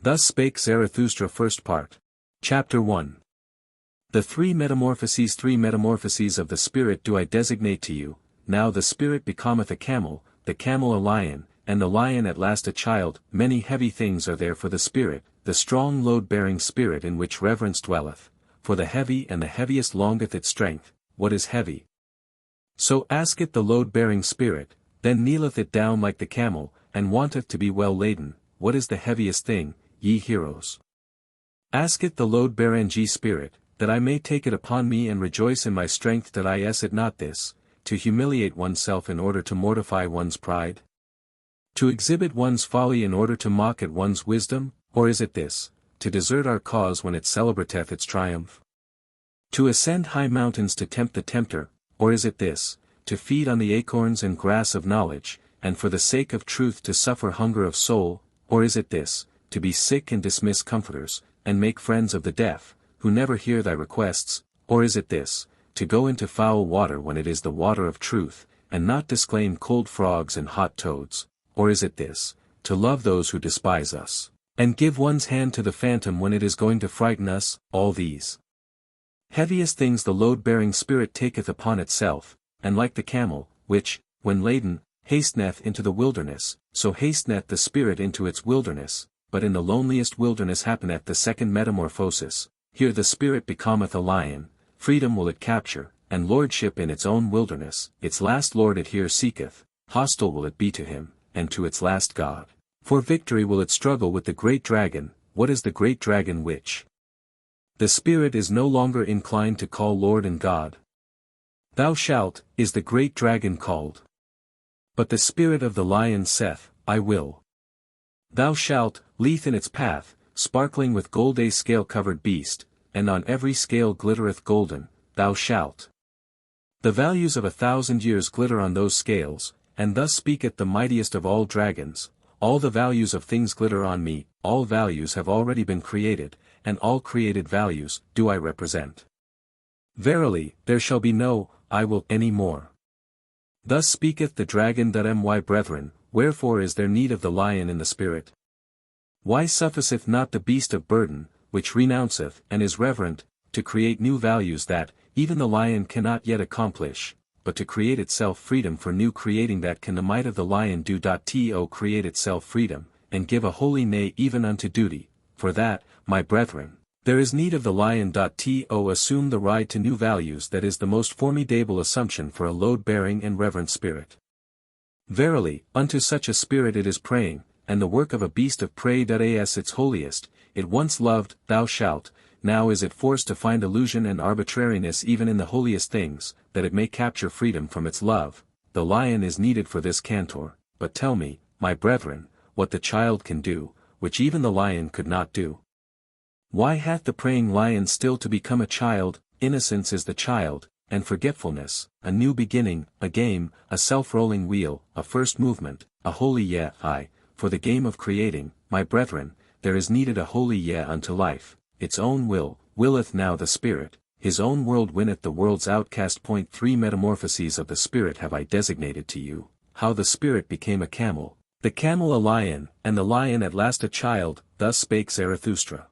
Thus Spake Zarathustra First Part. Chapter 1. The three metamorphoses of the spirit do I designate to you. Now the spirit becometh a camel, the camel a lion, and the lion at last a child. Many heavy things are there for the spirit, the strong load-bearing spirit in which reverence dwelleth. For the heavy and the heaviest longeth its strength. What is heavy? So asketh the load-bearing spirit, then kneeleth it down like the camel, and wanteth to be well laden. What is the heaviest thing, ye heroes? Asketh the load-bearing spirit, that I may take it upon me and rejoice in my strength. That I it not this, to humiliate oneself in order to mortify one's pride? To exhibit one's folly in order to mock at one's wisdom? Or is it this, to desert our cause when it celebrateth its triumph? To ascend high mountains to tempt the tempter? Or is it this, to feed on the acorns and grass of knowledge, and for the sake of truth to suffer hunger of soul? Or is it this, to be sick and dismiss comforters, and make friends of the deaf, who never hear thy requests? Or is it this, to go into foul water when it is the water of truth, and not disclaim cold frogs and hot toads? Or is it this, to love those who despise us, and give one's hand to the phantom when it is going to frighten us? All these heaviest things the load-bearing spirit taketh upon itself, and like the camel, which, when laden, hasteneth into the wilderness, so hasteneth the spirit into its wilderness. But in the loneliest wilderness happeneth the second metamorphosis. Here the spirit becometh a lion, freedom will it capture, and lordship in its own wilderness. Its last lord it here seeketh, hostile will it be to him, and to its last god. For victory will it struggle with the great dragon. What is the great dragon which the spirit is no longer inclined to call Lord and God? Thou shalt, is the great dragon called. But the spirit of the lion saith, I will. Thou shalt, lithe in its path, sparkling with gold, a scale-covered beast, and on every scale glittereth golden. Thou shalt. The values of 1,000 years glitter on those scales, and thus speaketh the mightiest of all dragons. All the values of things glitter on me. All values have already been created, and all created values do I represent. Verily, there shall be no I will any more. Thus speaketh the dragon. My brethren, wherefore is there need of the lion in the spirit? Why sufficeth not the beast of burden, which renounceth and is reverent, to create new values that, even the lion cannot yet accomplish, but to create itself freedom for new creating that can the might of the lion do. To create itself freedom, and give a holy nay even unto duty, for that, my brethren, there is need of the lion. To assume the ride to new values, that is the most formidable assumption for a load-bearing and reverent spirit. Verily, unto such a spirit it is praying, and the work of a beast of prey. As its holiest, it once loved, thou shalt, now is it forced to find illusion and arbitrariness even in the holiest things, that it may capture freedom from its love. The lion is needed for this cantor. But tell me, my brethren, what the child can do, which even the lion could not do. Why hath the praying lion still to become a child? Innocence is the child, and forgetfulness, a new beginning, a game, a self-rolling wheel, a first movement, a holy I, for the game of creating. My brethren, there is needed a holy unto life. Its own will, willeth now the spirit, his own world winneth the world's outcast. Three metamorphoses of the spirit have I designated to you. How the spirit became a camel, the camel a lion, and the lion at last a child. Thus spake Zarathustra.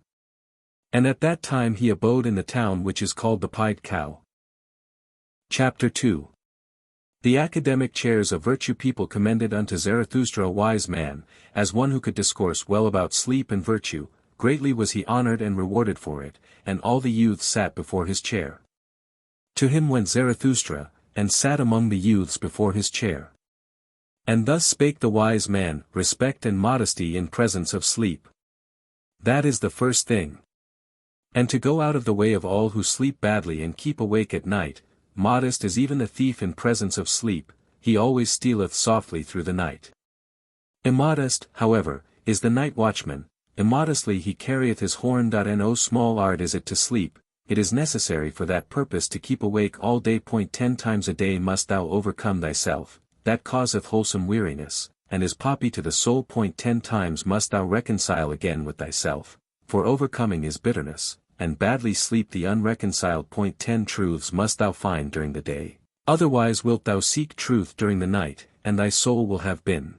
And at that time he abode in the town which is called the Pied Cow. Chapter 2. The academic chairs of virtue people commended unto Zarathustra a wise man, as one who could discourse well about sleep and virtue. Greatly was he honored and rewarded for it, and all the youths sat before his chair. To him went Zarathustra, and sat among the youths before his chair. And thus spake the wise man, respect and modesty in presence of sleep. That is the first thing. And to go out of the way of all who sleep badly and keep awake at night. Modest is even the thief in presence of sleep, he always stealeth softly through the night. Immodest, however, is the night watchman, immodestly he carrieth his horn. No small art is it to sleep, it is necessary for that purpose to keep awake all day. 10 times a day must thou overcome thyself, that causeth wholesome weariness, and is poppy to the soul. 10 times must thou reconcile again with thyself, for overcoming is bitterness, and badly sleep the unreconciled. 10 truths must thou find during the day, otherwise wilt thou seek truth during the night, and thy soul will have been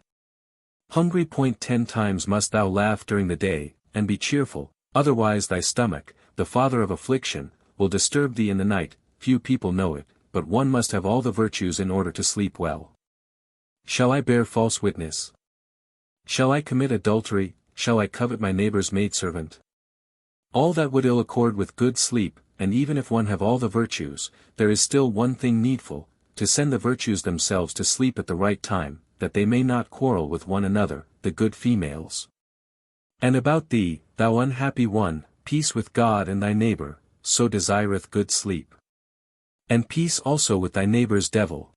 hungry. 10 times must thou laugh during the day, and be cheerful, otherwise thy stomach, the father of affliction, will disturb thee in the night. Few people know it, but one must have all the virtues in order to sleep well. Shall I bear false witness? Shall I commit adultery? Shall I covet my neighbor's maidservant? All that would ill accord with good sleep, and even if one have all the virtues, there is still one thing needful, to send the virtues themselves to sleep at the right time, that they may not quarrel with one another, the good females. And about thee, thou unhappy one, peace with God and thy neighbor, so desireth good sleep. And peace also with thy neighbor's devil.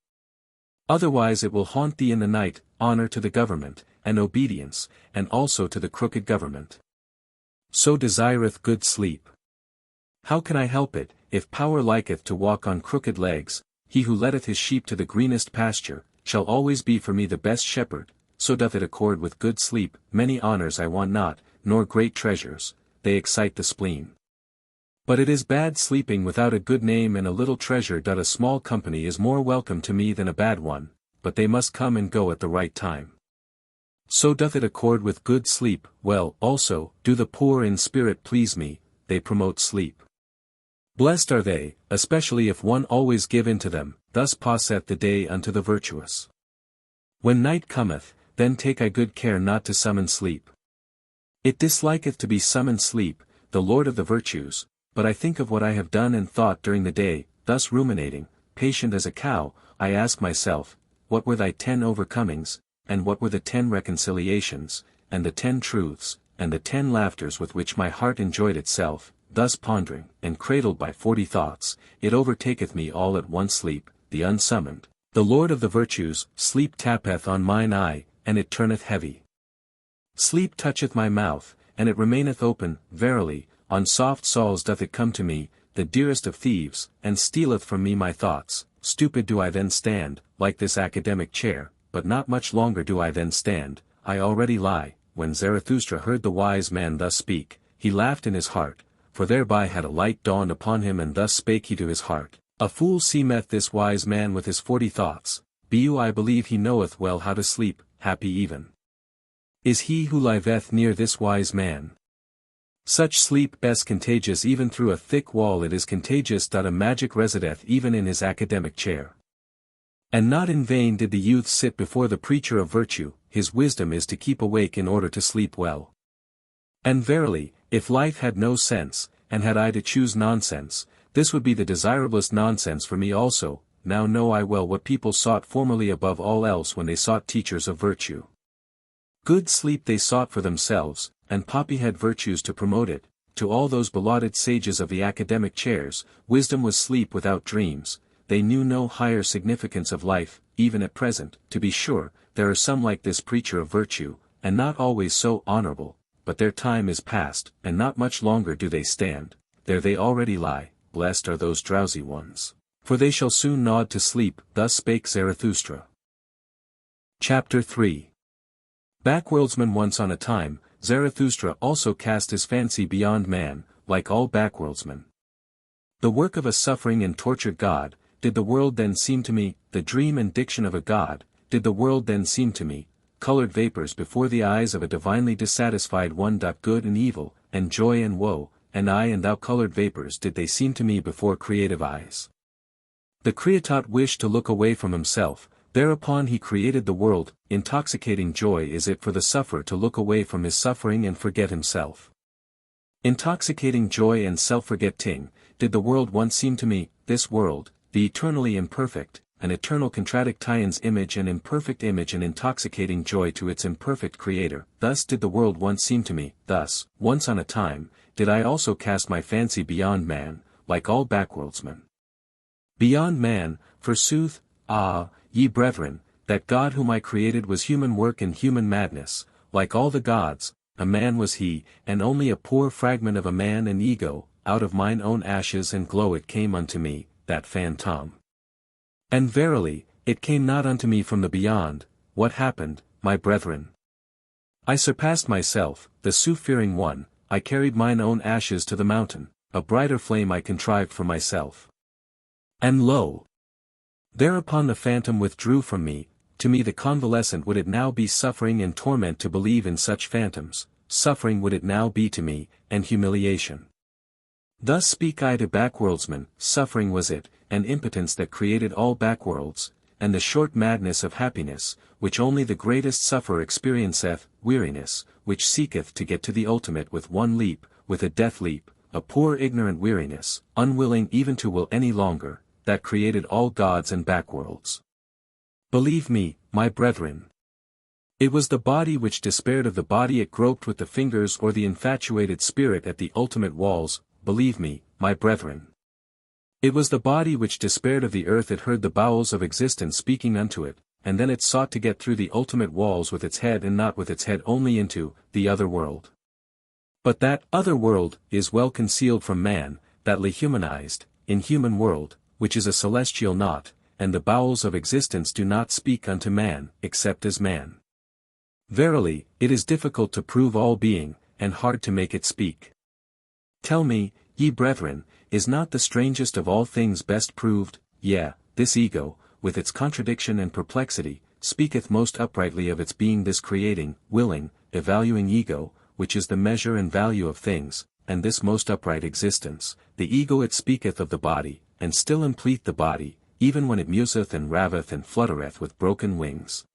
Otherwise it will haunt thee in the night, honor to the government, and obedience, and also to the crooked government. So desireth good sleep. How can I help it, if power liketh to walk on crooked legs? He who letteth his sheep to the greenest pasture, shall always be for me the best shepherd, so doth it accord with good sleep. Many honors I want not, nor great treasures, they excite the spleen. But it is bad sleeping without a good name and a little treasure. A small company is more welcome to me than a bad one, but they must come and go at the right time. So doth it accord with good sleep. Well, also, do the poor in spirit please me, they promote sleep. Blessed are they, especially if one always give in to them. Thus passeth the day unto the virtuous. When night cometh, then take I good care not to summon sleep. It disliketh to be summoned sleep, the lord of the virtues, but I think of what I have done and thought during the day, thus ruminating, patient as a cow, I ask myself, what were thy 10 overcomings, and what were the 10 reconciliations, and the 10 truths, and the 10 laughters with which my heart enjoyed itself? Thus pondering, and cradled by 40 thoughts, it overtaketh me all at once sleep, the unsummoned, the lord of the virtues. Sleep tappeth on mine eye, and it turneth heavy. Sleep toucheth my mouth, and it remaineth open. Verily, on soft saws doth it come to me, the dearest of thieves, and stealeth from me my thoughts. Stupid do I then stand, like this academic chair, but not much longer do I then stand, I already lie. When Zarathustra heard the wise man thus speak, he laughed in his heart, for thereby had a light dawned upon him, and thus spake he to his heart. A fool seemeth this wise man with his 40 thoughts, I believe he knoweth well how to sleep. Happy even is he who liveth near this wise man. Such sleep is contagious even through a thick wall. It is contagious. A magic resideth even in his academic chair. And not in vain did the youth sit before the preacher of virtue. His wisdom is to keep awake in order to sleep well. And verily, if life had no sense, and had I to choose nonsense, this would be the desirablest nonsense for me also. Now know I well what people sought formerly above all else when they sought teachers of virtue. Good sleep they sought for themselves, and Poppy had virtues to promote it. To all those belauded sages of the academic chairs, wisdom was sleep without dreams. They knew no higher significance of life, even at present. To be sure, there are some like this preacher of virtue, and not always so honorable, but their time is past, and not much longer do they stand. There they already lie. Blessed are those drowsy ones, for they shall soon nod to sleep. Thus spake Zarathustra. Chapter 3. Backworldsman. Once on a time, Zarathustra also cast his fancy beyond man, like all backworldsmen. The work of a suffering and tortured god, did the world then seem to me, the dream and diction of a god, did the world then seem to me, colored vapors before the eyes of a divinely dissatisfied one. Good and evil, and joy and woe, and I and thou colored vapors did they seem to me before creative eyes. The Creator wished to look away from himself, thereupon he created the world. Intoxicating joy is it for the sufferer to look away from his suffering and forget himself. Intoxicating joy and self-forgetting, did the world once seem to me, this world, the eternally imperfect, an eternal contradiction's image and imperfect image, and intoxicating joy to its imperfect creator. Thus did the world once seem to me. Thus, once on a time, did I also cast my fancy beyond man, like all backworldsmen. Beyond man, forsooth. Ah, ye brethren, that God whom I created was human work and human madness. Like all the gods, a man was he, and only a poor fragment of a man and ego. Out of mine own ashes and glow it came unto me, that phantom. And verily, it came not unto me from the beyond. What happened, my brethren? I surpassed myself, the sooth-fearing one. I carried mine own ashes to the mountain, a brighter flame I contrived for myself. And lo! Thereupon the phantom withdrew from me. To me the convalescent would it now be suffering and torment to believe in such phantoms, suffering would it now be to me, and humiliation. Thus speak I to backworldsmen, suffering was it, and impotence that created all backworlds, and the short madness of happiness, which only the greatest sufferer experienceth, weariness, which seeketh to get to the ultimate with one leap, with a death leap, a poor ignorant weariness, unwilling even to will any longer, that created all gods and backworlds. Believe me, my brethren. It was the body which despaired of the body it groped with the fingers, or the infatuated spirit at the ultimate walls, believe me, my brethren. It was the body which despaired of the earth it heard the bowels of existence speaking unto it, and then it sought to get through the ultimate walls with its head and not with its head only into the other world. But that other world is well concealed from man, that lehumanized, inhuman world, which is a celestial knot, and the bowels of existence do not speak unto man, except as man. Verily, it is difficult to prove all being, and hard to make it speak. Tell me, ye brethren, is not the strangest of all things best proved? Yea, this ego, with its contradiction and perplexity, speaketh most uprightly of its being this creating, willing, evaluating ego, which is the measure and value of things, and this most upright existence, the ego it speaketh of the body, and still implete the body, even when it museth and raveth and fluttereth with broken wings.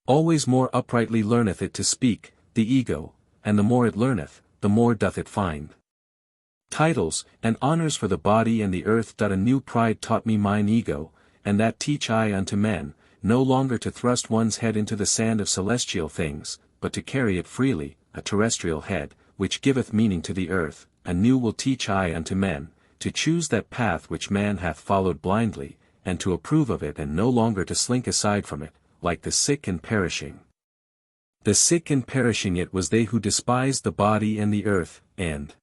Always more uprightly learneth it to speak, the ego, and the more it learneth, the more doth it find titles, and honors for the body and the earth. A new pride taught me mine ego, and that teach I unto men, no longer to thrust one's head into the sand of celestial things, but to carry it freely, a terrestrial head, which giveth meaning to the earth. A new will teach I unto men, to choose that path which man hath followed blindly, and to approve of it and no longer to slink aside from it, like the sick and perishing. The sick and perishing it was they who despised the body and the earth, and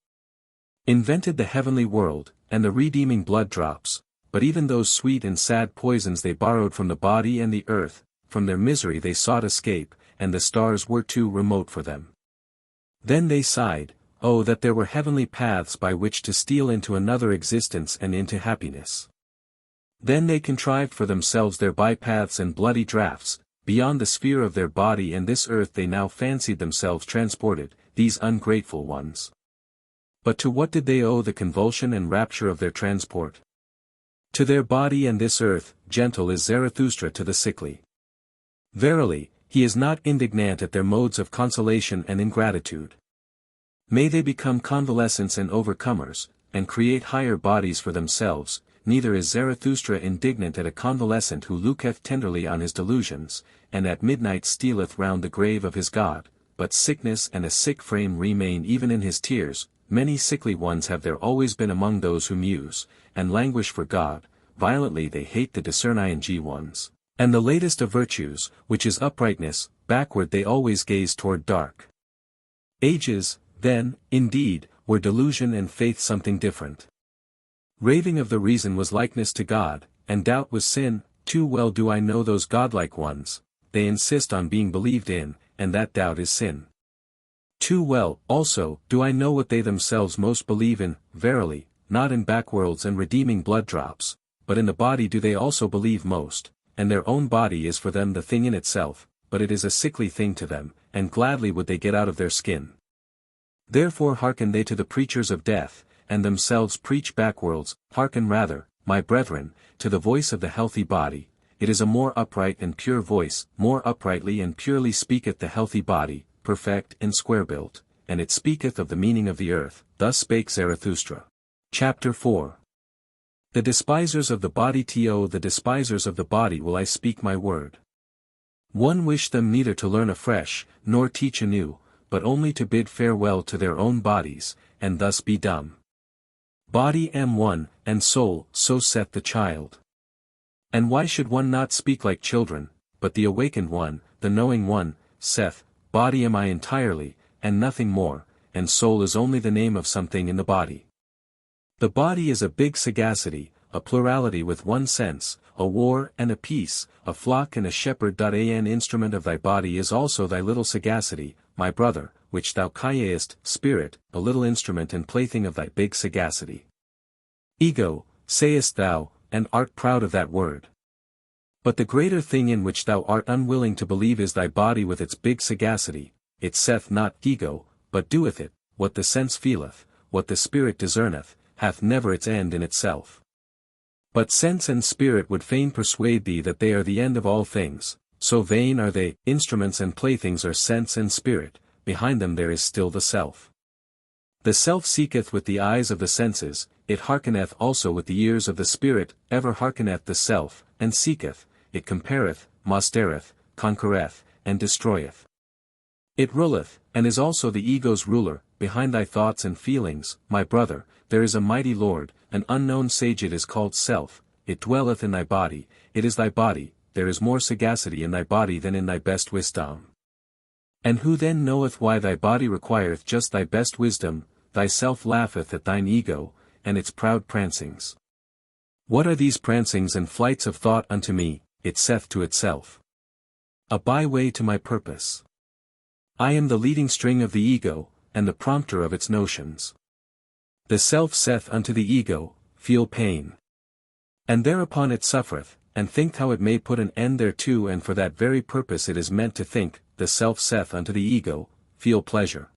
invented the heavenly world, and the redeeming blood drops, but even those sweet and sad poisons they borrowed from the body and the earth, from their misery they sought escape, and the stars were too remote for them. Then they sighed, oh that there were heavenly paths by which to steal into another existence and into happiness. Then they contrived for themselves their bypaths and bloody draughts, beyond the sphere of their body and this earth they now fancied themselves transported, these ungrateful ones. But to what did they owe the convulsion and rapture of their transport? To their body and this earth, gentle is Zarathustra to the sickly. Verily, he is not indignant at their modes of consolation and ingratitude. May they become convalescents and overcomers, and create higher bodies for themselves. Neither is Zarathustra indignant at a convalescent who looketh tenderly on his delusions, and at midnight stealeth round the grave of his God, but sickness and a sick frame remain even in his tears. Many sickly ones have there always been among those who muse, and languish for God. Violently they hate the discerning ones, and the latest of virtues, which is uprightness. Backward they always gaze toward dark ages. Then, indeed, were delusion and faith something different. Raving of the reason was likeness to God, and doubt was sin. Too well do I know those godlike ones, they insist on being believed in, and that doubt is sin. Too well, also, do I know what they themselves most believe in. Verily, not in backworlds and redeeming blood drops, but in the body do they also believe most, and their own body is for them the thing in itself, but it is a sickly thing to them, and gladly would they get out of their skin. Therefore hearken they to the preachers of death, and themselves preach backworlds. Hearken rather, my brethren, to the voice of the healthy body. It is a more upright and pure voice, more uprightly and purely speaketh the healthy body, perfect and square-built, and it speaketh of the meaning of the earth. Thus spake Zarathustra. Chapter 4. The despisers of the body, to the despisers of the body will I speak my word. One wish them neither to learn afresh, nor teach anew, but only to bid farewell to their own bodies, and thus be dumb. Body am one, and soul, so saith the child. And why should one not speak like children? But the awakened one, the knowing one, saith, Body am I entirely, and nothing more, and soul is only the name of something in the body. The body is a big sagacity, a plurality with one sense, a war and a peace, a flock and a shepherd. An instrument of thy body is also thy little sagacity, my brother, which thou callest spirit, a little instrument and plaything of thy big sagacity. Ego, sayest thou, and art proud of that word. But the greater thing in which thou art unwilling to believe is thy body with its big sagacity. it saith not ego, but doeth it, what the sense feeleth, what the spirit discerneth, hath never its end in itself. But sense and spirit would fain persuade thee that they are the end of all things, so vain are they. Instruments and playthings are sense and spirit, behind them there is still the self. The self seeketh with the eyes of the senses, it hearkeneth also with the ears of the spirit, ever hearkeneth the self, and seeketh, it compareth, mastereth, conquereth, and destroyeth. It ruleth, and is also the ego's ruler. Behind thy thoughts and feelings, my brother, there is a mighty Lord, an unknown sage. It is called self, it dwelleth in thy body, it is thy body, there is more sagacity in thy body than in thy best wisdom. And who then knoweth why thy body requireth just thy best wisdom? Thyself laugheth at thine ego, and its proud prancings. What are these prancings and flights of thought unto me? It saith to itself. A byway to my purpose. I am the leading string of the ego, and the prompter of its notions. The self saith unto the ego, feel pain. And thereupon it suffereth, and think how it may put an end thereto, and for that very purpose it is meant to think. The self saith unto the ego, feel pleasure.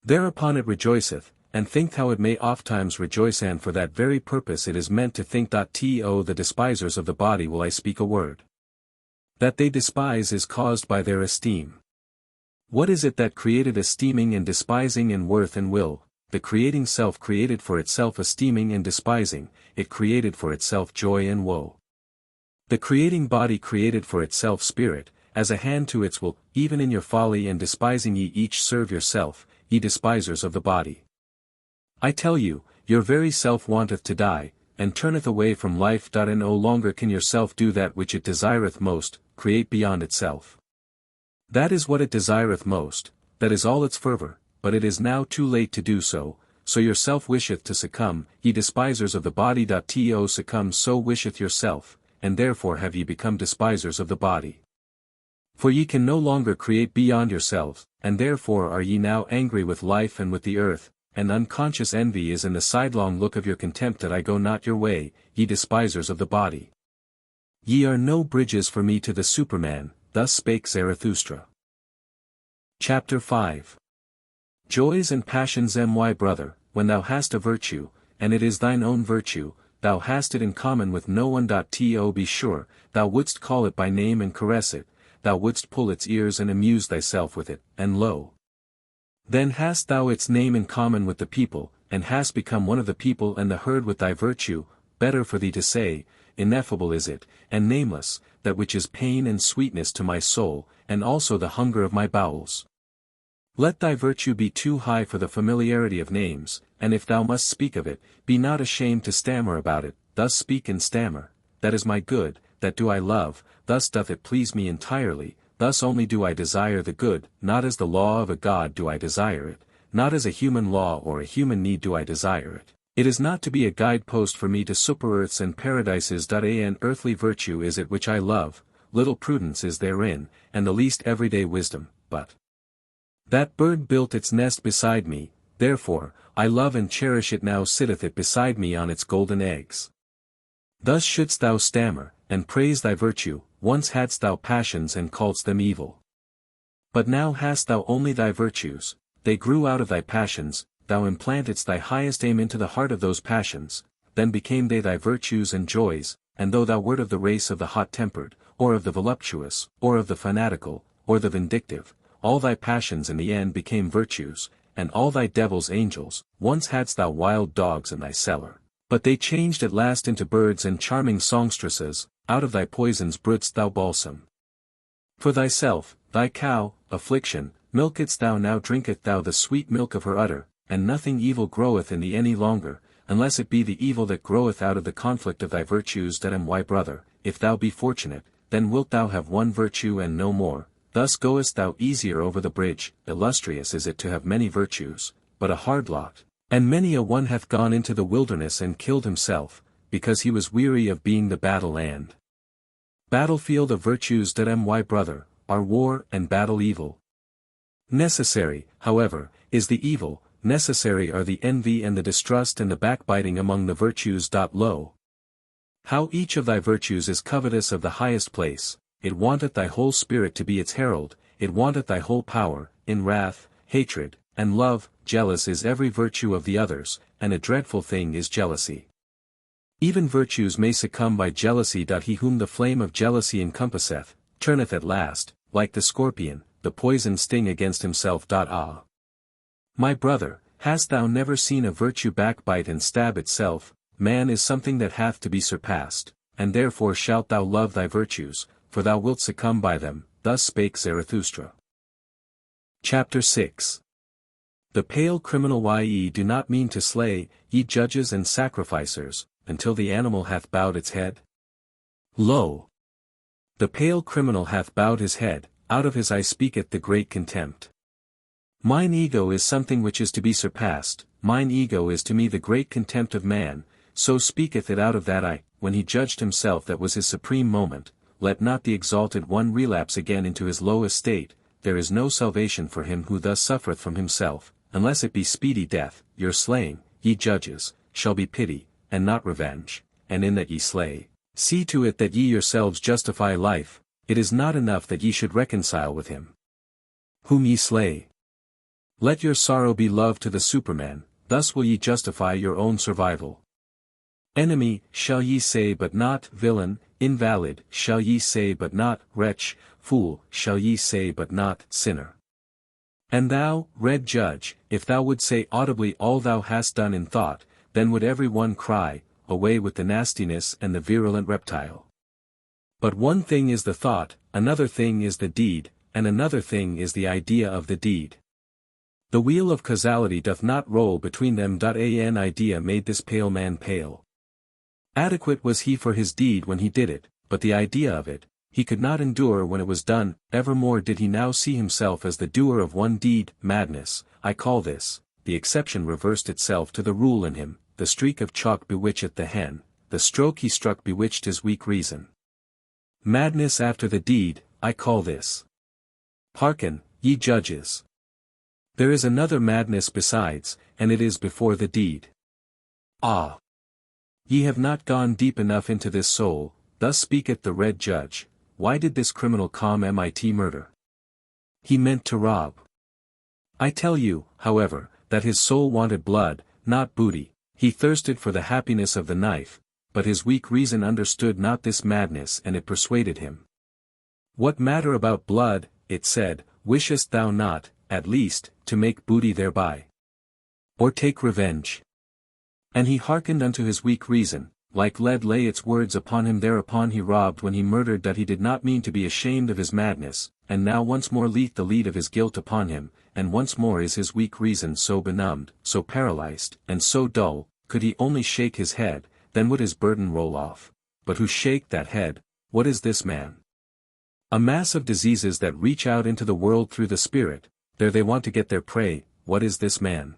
Thereupon it rejoiceth, and think how it may ofttimes rejoice, and for that very purpose it is meant to think. To the despisers of the body will I speak a word. That they despise is caused by their esteem. What is it that created esteeming and despising and worth and will? The creating self created for itself esteeming and despising, it created for itself joy and woe. The creating body created for itself spirit, as a hand to its will. Even in your folly and despising ye each serve yourself, ye despisers of the body. I tell you, your very self wanteth to die, and turneth away from life. And no longer can your self do that which it desireth most, create beyond itself. That is what it desireth most, that is all its fervor, but it is now too late to do so, so your self wisheth to succumb. Ye despisers of the body. To succumb, so wisheth yourself, and therefore have ye become despisers of the body. For ye can no longer create beyond yourselves, and therefore are ye now angry with life and with the earth, and unconscious envy is in the sidelong look of your contempt that I go not your way, ye despisers of the body. Ye are no bridges for me to the Superman. Thus spake Zarathustra. Chapter 5. Joys and passions. My brother, when thou hast a virtue, and it is thine own virtue, thou hast it in common with no one. To be sure, thou wouldst call it by name and caress it, thou wouldst pull its ears and amuse thyself with it, and lo! Then hast thou its name in common with the people, and hast become one of the people and the herd with thy virtue. Better for thee to say, ineffable is it, and nameless, that which is pain and sweetness to my soul, and also the hunger of my bowels. Let thy virtue be too high for the familiarity of names, and if thou must speak of it, be not ashamed to stammer about it. Thus speak and stammer, that is my good, that do I love, thus doth it please me entirely, thus only do I desire the good, not as the law of a god do I desire it, not as a human law or a human need do I desire it. It is not to be a guide-post for me to super-earths and paradises. An earthly virtue is it which I love, little prudence is therein, and the least everyday wisdom, but that bird built its nest beside me, therefore, I love and cherish it. Now sitteth it beside me on its golden eggs. Thus shouldst thou stammer, and praise thy virtue. Once hadst thou passions and calledst them evil. But now hast thou only thy virtues, they grew out of thy passions, thou implantedst thy highest aim into the heart of those passions, then became they thy virtues and joys, and though thou wert of the race of the hot-tempered, or of the voluptuous, or of the fanatical, or the vindictive, all thy passions in the end became virtues, and all thy devils angels. Once hadst thou wild dogs in thy cellar, but they changed at last into birds and charming songstresses. Out of thy poisons brewedst thou balsam. For thyself, thy cow, affliction, milkedst thou. Now drinketh thou the sweet milk of her udder, and nothing evil groweth in thee any longer, unless it be the evil that groweth out of the conflict of thy virtues. My brother, if thou be fortunate, then wilt thou have one virtue and no more. Thus goest thou easier over the bridge. Illustrious is it to have many virtues, but a hard lot, and many a one hath gone into the wilderness and killed himself, because he was weary of being the battle and battlefield of virtues. My brother, are war and battle evil? Necessary, however, is the evil, necessary are the envy and the distrust and the backbiting among the virtues. Lo! How each of thy virtues is covetous of the highest place, it wanteth thy whole spirit to be its herald, it wanteth thy whole power, in wrath, hatred, and love, jealous is every virtue of the others, and a dreadful thing is jealousy. Even virtues may succumb by jealousy. He whom the flame of jealousy encompasseth, turneth at last, like the scorpion, the poison sting against himself. Ah! My brother, hast thou never seen a virtue backbite and stab itself? Man is something that hath to be surpassed, and therefore shalt thou love thy virtues, for thou wilt succumb by them. Thus spake Zarathustra. Chapter 6. The pale criminal. Ye do not mean to slay, ye judges and sacrificers, until the animal hath bowed its head? Lo! The pale criminal hath bowed his head, out of his eye speaketh the great contempt. Mine ego is something which is to be surpassed, mine ego is to me the great contempt of man, so speaketh it out of that eye. When he judged himself that was his supreme moment. Let not the exalted one relapse again into his low estate. There is no salvation for him who thus suffereth from himself, unless it be speedy death. Your slaying, ye judges, shall be pity, and not revenge, and in that ye slay, see to it that ye yourselves justify life. It is not enough that ye should reconcile with him whom ye slay. Let your sorrow be love to the Superman, thus will ye justify your own survival. Enemy, shall ye say but not villain, invalid, shall ye say but not wretch, fool, shall ye say but not sinner. And thou, red judge, if thou would say audibly all thou hast done in thought, then would every one cry, away with the nastiness and the virulent reptile. But one thing is the thought, another thing is the deed, and another thing is the idea of the deed. The wheel of causality doth not roll between them. An idea made this pale man pale. Adequate was he for his deed when he did it, but the idea of it, he could not endure when it was done. Evermore did he now see himself as the doer of one deed. Madness, I call this. The exception reversed itself to the rule in him. The streak of chalk bewitcheth the hen, the stroke he struck bewitched his weak reason. Madness after the deed, I call this. Hearken, ye judges. There is another madness besides, and it is before the deed. Ah! Ye have not gone deep enough into this soul. Thus speaketh the red judge. Why did this criminal commit murder? He meant to rob. I tell you, however, that his soul wanted blood, not booty. He thirsted for the happiness of the knife, but his weak reason understood not this madness, and it persuaded him. What matter about blood, it said, wishest thou not, at least, to make booty thereby? Or take revenge? And he hearkened unto his weak reason, like lead lay its words upon him. Thereupon he robbed when he murdered. That he did not mean to be ashamed of his madness, and now once more leath the lead of his guilt upon him, and once more is his weak reason so benumbed, so paralyzed, and so dull. Could he only shake his head, then would his burden roll off. But who shake that head? What is this man? A mass of diseases that reach out into the world through the spirit. There they want to get their prey. What is this man?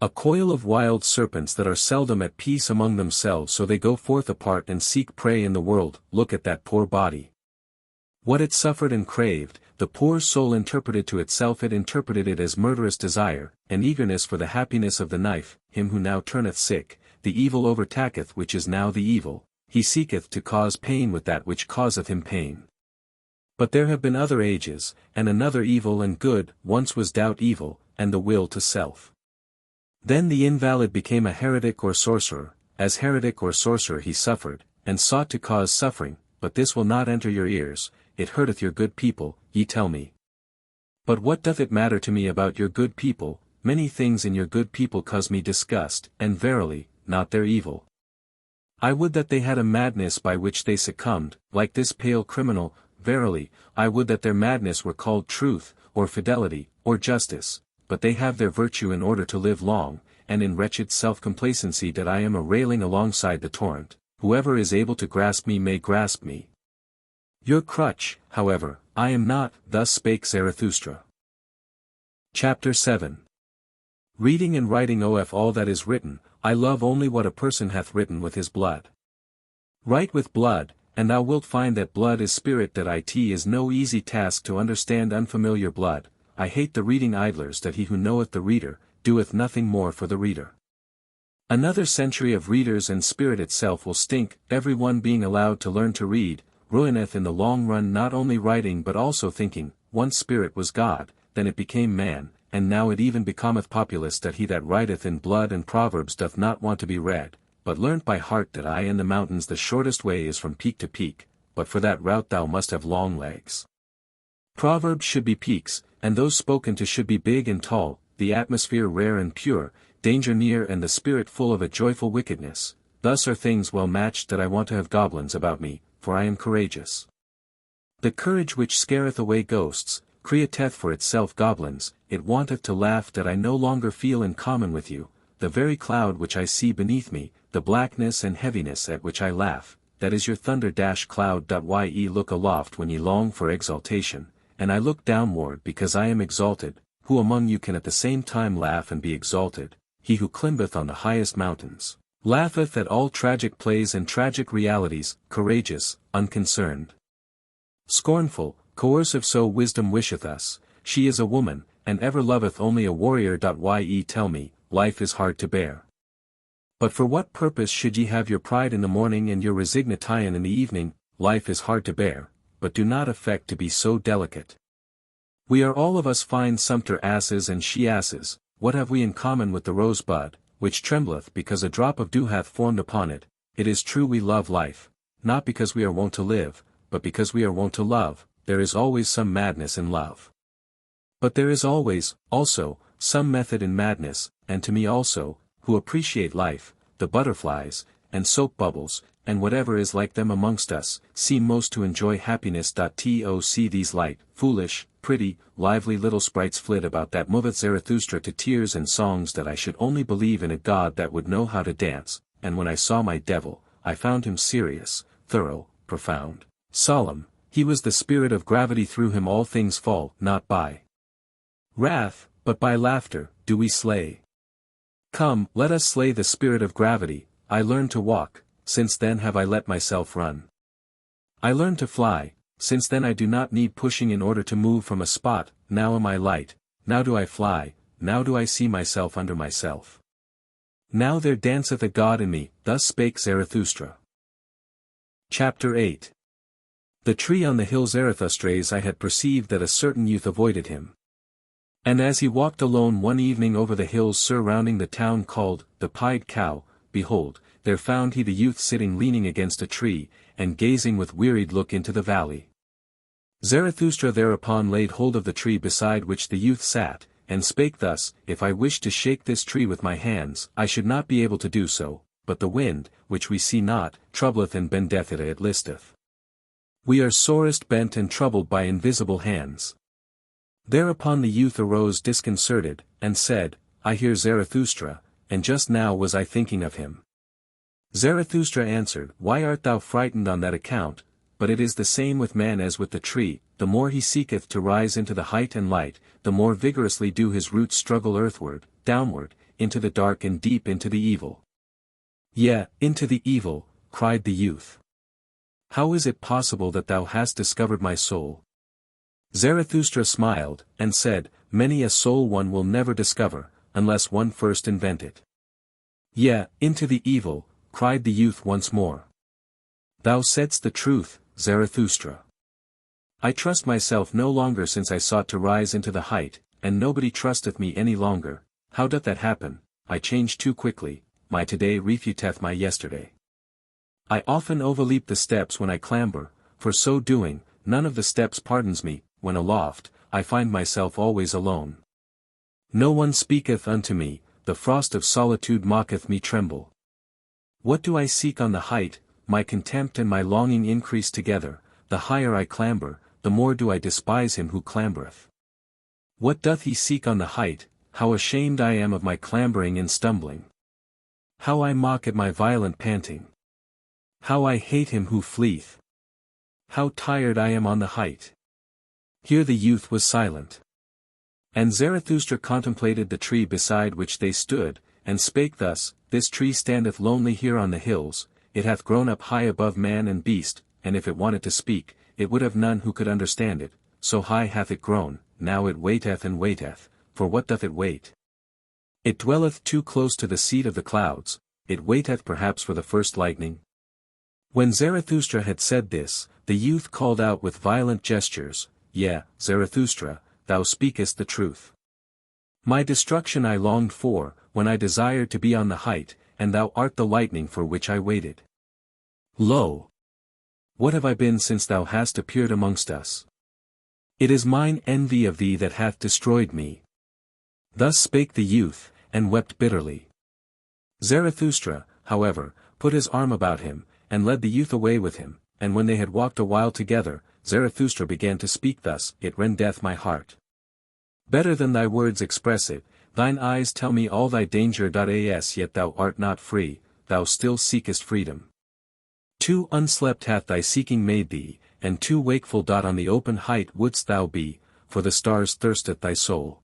A coil of wild serpents that are seldom at peace among themselves, so they go forth apart and seek prey in the world. Look at that poor body. What it suffered and craved, the poor soul interpreted to itself. It interpreted it as murderous desire, and eagerness for the happiness of the knife. Him who now turneth sick, the evil overtaketh which is now the evil. He seeketh to cause pain with that which causeth him pain. But there have been other ages, and another evil and good. Once was doubt evil, and the will to self. Then the invalid became a heretic or sorcerer. As heretic or sorcerer he suffered, and sought to cause suffering. But this will not enter your ears. It hurteth your good people, ye tell me. But what doth it matter to me about your good people? Many things in your good people cause me disgust, and verily, not their evil. I would that they had a madness by which they succumbed, like this pale criminal. Verily, I would that their madness were called truth, or fidelity, or justice. But they have their virtue in order to live long, and in wretched self-complacency. That I am a railing alongside the torrent. Whoever is able to grasp me may grasp me. Your crutch, however, I am not. Thus spake Zarathustra. Chapter 7. Reading and writing of all that is written, I love only what a person hath written with his blood. Write with blood, and thou wilt find that blood is spirit. That it is no easy task to understand unfamiliar blood. I hate the reading idlers. That he who knoweth the reader, doeth nothing more for the reader. Another century of readers and spirit itself will stink. Every one being allowed to learn to read, ruineth in the long run not only writing but also thinking. Once spirit was God, then it became man, and now it even becometh populous that he that writeth in blood and proverbs doth not want to be read, but learnt by heart that I and the mountains the shortest way is from peak to peak, but for that route thou must have long legs. Proverbs should be peaks, and those spoken to should be big and tall, the atmosphere rare and pure, danger near and the spirit full of a joyful wickedness. Thus are things well matched that I want to have goblins about me, for I am courageous. The courage which scareth away ghosts, createth for itself goblins, it wanteth to laugh that I no longer feel in common with you, the very cloud which I see beneath me, the blackness and heaviness at which I laugh, that is your thunder-cloud. Ye look aloft when ye long for exaltation, and I look downward because I am exalted. Who among you can at the same time laugh and be exalted? He who climbeth on the highest mountains, laugheth at all tragic plays and tragic realities, courageous, unconcerned. Scornful, coercive, so wisdom wisheth us, she is a woman, and ever loveth only a warrior. Ye tell me, life is hard to bear. But for what purpose should ye have your pride in the morning and your resignation in the evening? Life is hard to bear, but do not affect to be so delicate. We are all of us fine sumpter asses and she-asses. What have we in common with the rosebud, which trembleth because a drop of dew hath formed upon it? It is true we love life, not because we are wont to live, but because we are wont to love. There is always some madness in love. But there is always, also, some method in madness, and to me also, who appreciate life, the butterflies, and soap bubbles, and whatever is like them amongst us, seem most to enjoy happiness. See these light, foolish, pretty, lively little sprites flit about that moveth Zarathustra to tears and songs, that I should only believe in a god that would know how to dance, and when I saw my devil, I found him serious, thorough, profound, solemn. He was the spirit of gravity. Through him all things fall, not by wrath, but by laughter, do we slay. Come, let us slay the spirit of gravity. I learned to walk, since then have I let myself run. I learned to fly, since then I do not need pushing in order to move from a spot. Now am I light, now do I fly, now do I see myself under myself. Now there danceth a god in me. Thus spake Zarathustra. Chapter 8. The tree on the hill. Zarathustra's I had perceived that a certain youth avoided him. And as he walked alone one evening over the hills surrounding the town called the Pied Cow, behold, there found he the youth sitting leaning against a tree, and gazing with wearied look into the valley. Zarathustra thereupon laid hold of the tree beside which the youth sat, and spake thus: If I wished to shake this tree with my hands, I should not be able to do so, but the wind, which we see not, troubleth and bendeth it listeth. We are sorest bent and troubled by invisible hands. Thereupon the youth arose disconcerted, and said, I hear Zarathustra, and just now was I thinking of him. Zarathustra answered, Why art thou frightened on that account? But it is the same with man as with the tree. The more he seeketh to rise into the height and light, the more vigorously do his roots struggle earthward, downward, into the dark and deep into the evil. Yea, into the evil, cried the youth. How is it possible that thou hast discovered my soul? Zarathustra smiled, and said, Many a soul one will never discover, unless one first invent it. Yea, into the evil, cried the youth once more. Thou saidst the truth, Zarathustra. I trust myself no longer since I sought to rise into the height, and nobody trusteth me any longer. How doth that happen? I change too quickly, my today refuteth my yesterday. I often overleap the steps when I clamber, for so doing, none of the steps pardons me. When aloft, I find myself always alone. No one speaketh unto me, the frost of solitude maketh me tremble. What do I seek on the height? My contempt and my longing increase together. The higher I clamber, the more do I despise him who clambereth. What doth he seek on the height? How ashamed I am of my clambering and stumbling. How I mock at my violent panting. How I hate him who fleeth. How tired I am on the height. Here the youth was silent. And Zarathustra contemplated the tree beside which they stood, and spake thus: This tree standeth lonely here on the hills, it hath grown up high above man and beast, and if it wanted to speak, it would have none who could understand it, so high hath it grown. Now it waiteth and waiteth, for what doth it wait? It dwelleth too close to the seat of the clouds, it waiteth perhaps for the first lightning. When Zarathustra had said this, the youth called out with violent gestures, Yea, Zarathustra, thou speakest the truth. My destruction I longed for, when I desired to be on the height, and thou art the lightning for which I waited. Lo! What have I been since thou hast appeared amongst us? It is mine envy of thee that hath destroyed me. Thus spake the youth, and wept bitterly. Zarathustra, however, put his arm about him, and led the youth away with him, and when they had walked a while together, Zarathustra began to speak thus: It rendeth my heart. Better than thy words express it, thine eyes tell me all thy danger. As yet thou art not free, thou still seekest freedom. Too unslept hath thy seeking made thee, and too wakeful. On the open height wouldst thou be, for the stars thirsteth thy soul.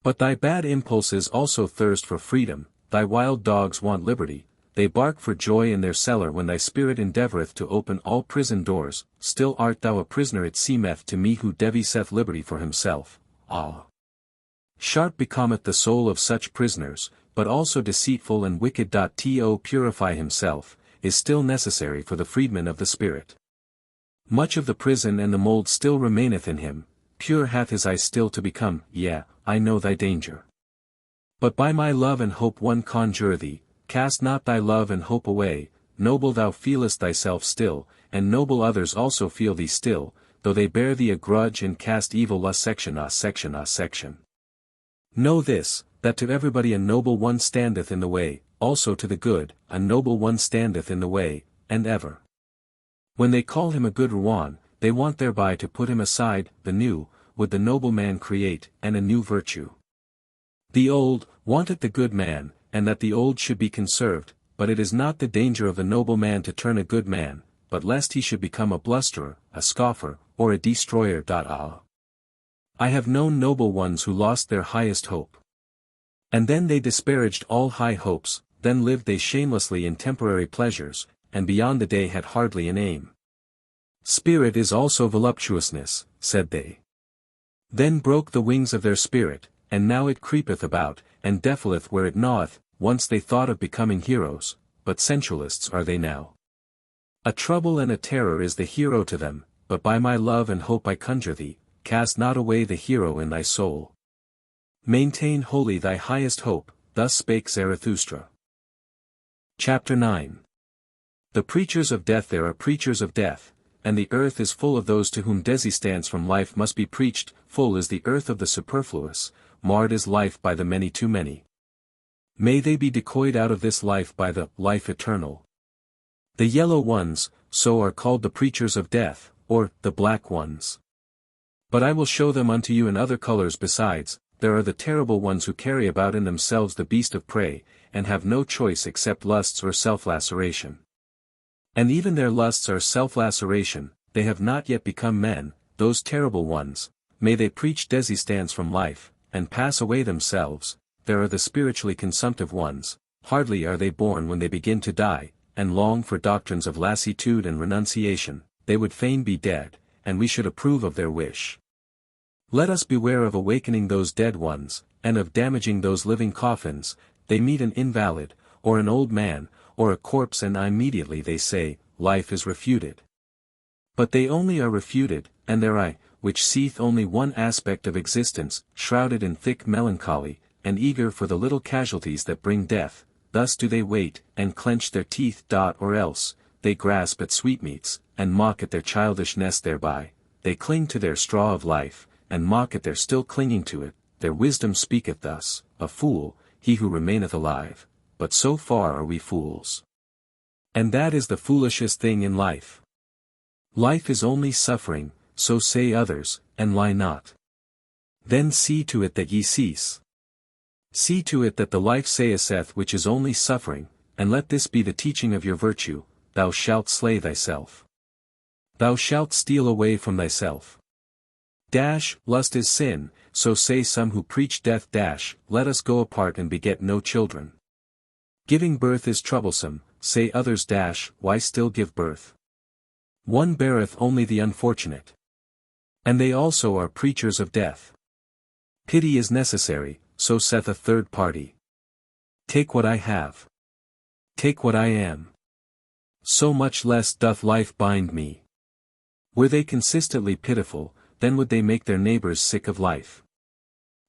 But thy bad impulses also thirst for freedom, thy wild dogs want liberty, they bark for joy in their cellar. When thy spirit endeavoureth to open all prison doors, still art thou a prisoner. It seemeth to me who deviseth liberty for himself. Ah! Sharp becometh the soul of such prisoners, but also deceitful and wicked. To purify himself, is still necessary for the freedman of the spirit. Much of the prison and the mould still remaineth in him, pure hath his eye still to become. Yea, I know thy danger. But by my love and hope one conjure thee, cast not thy love and hope away. Noble thou feelest thyself still, and noble others also feel thee still, though they bear thee a grudge and cast evil lust. Section. Know this, that to everybody a noble one standeth in the way, also to the good, a noble one standeth in the way, and ever. When they call him a good one, they want thereby to put him aside. The new, would the noble man create, and a new virtue. The old, wanteth the good man, and that the old should be conserved, but it is not the danger of the noble man to turn a good man, but lest he should become a blusterer, a scoffer, or a destroyer. I have known noble ones who lost their highest hope. And then they disparaged all high hopes, then lived they shamelessly in temporary pleasures, and beyond the day had hardly an aim. Spirit is also voluptuousness, said they. Then broke the wings of their spirit, and now it creepeth about, and defileth where it gnaweth. Once they thought of becoming heroes, but sensualists are they now. A trouble and a terror is the hero to them, but by my love and hope I conjure thee, cast not away the hero in thy soul. Maintain wholly thy highest hope. Thus spake Zarathustra. Chapter 9. The preachers of death. There are preachers of death, and the earth is full of those to whom desistance from life must be preached. Full is the earth of the superfluous, marred is life by the many too many. May they be decoyed out of this life by the life eternal. The yellow ones, so are called the preachers of death, or the black ones. But I will show them unto you in other colors besides. There are the terrible ones who carry about in themselves the beast of prey, and have no choice except lusts or self-laceration. And even their lusts are self-laceration, they have not yet become men, those terrible ones. May they preach desistance from life, and pass away themselves. There are the spiritually consumptive ones, hardly are they born when they begin to die, and long for doctrines of lassitude and renunciation. They would fain be dead, and we should approve of their wish. Let us beware of awakening those dead ones, and of damaging those living coffins. They meet an invalid, or an old man, or a corpse, and immediately they say, life is refuted. But they only are refuted, and their eye, which seeth only one aspect of existence, shrouded in thick melancholy, and eager for the little casualties that bring death, thus do they wait, and clench their teeth. Or else, they grasp at sweetmeats, and mock at their childishness thereby. They cling to their straw of life, and mock at their still clinging to it. Their wisdom speaketh thus: a fool, he who remaineth alive. But so far are we fools. And that is the foolishest thing in life. Life is only suffering, so say others, and lie not. Then see to it that ye cease. See to it that the life saith which is only suffering, and let this be the teaching of your virtue: thou shalt slay thyself. Thou shalt steal away from thyself. Lust is sin, so say some who preach death. Let us go apart and beget no children. Giving birth is troublesome, say others. Why still give birth? One beareth only the unfortunate. And they also are preachers of death. Pity is necessary, so saith a third party. Take what I have. Take what I am. So much less doth life bind me. Were they consistently pitiful, then would they make their neighbors sick of life.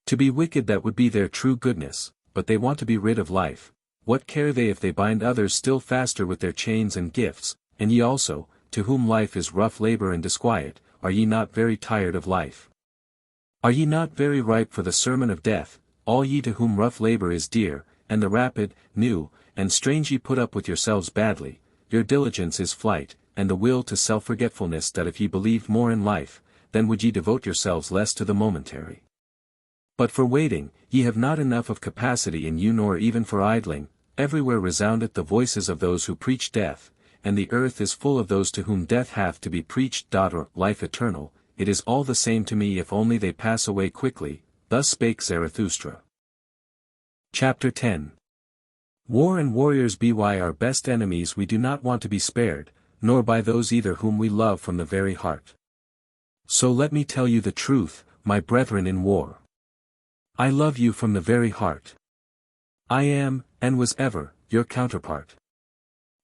To be wicked, that would be their true goodness, but they want to be rid of life. What care they if they bind others still faster with their chains and gifts? And ye also, to whom life is rough labor and disquiet, are ye not very tired of life? Are ye not very ripe for the sermon of death, all ye to whom rough labor is dear, and the rapid, new, and strange? Ye put up with yourselves badly, your diligence is flight, and the will to self-forgetfulness, that if ye believed more in life, then would ye devote yourselves less to the momentary. But for waiting, ye have not enough of capacity in you, nor even for idling. Everywhere resoundeth the voices of those who preach death, and the earth is full of those to whom death hath to be preached. Or life eternal, it is all the same to me if only they pass away quickly. Thus spake Zarathustra. Chapter 10. War and warriors be our best enemies. We do not want to be spared, nor by those either whom we love from the very heart. So let me tell you the truth, my brethren in war. I love you from the very heart. I am, and was ever, your counterpart.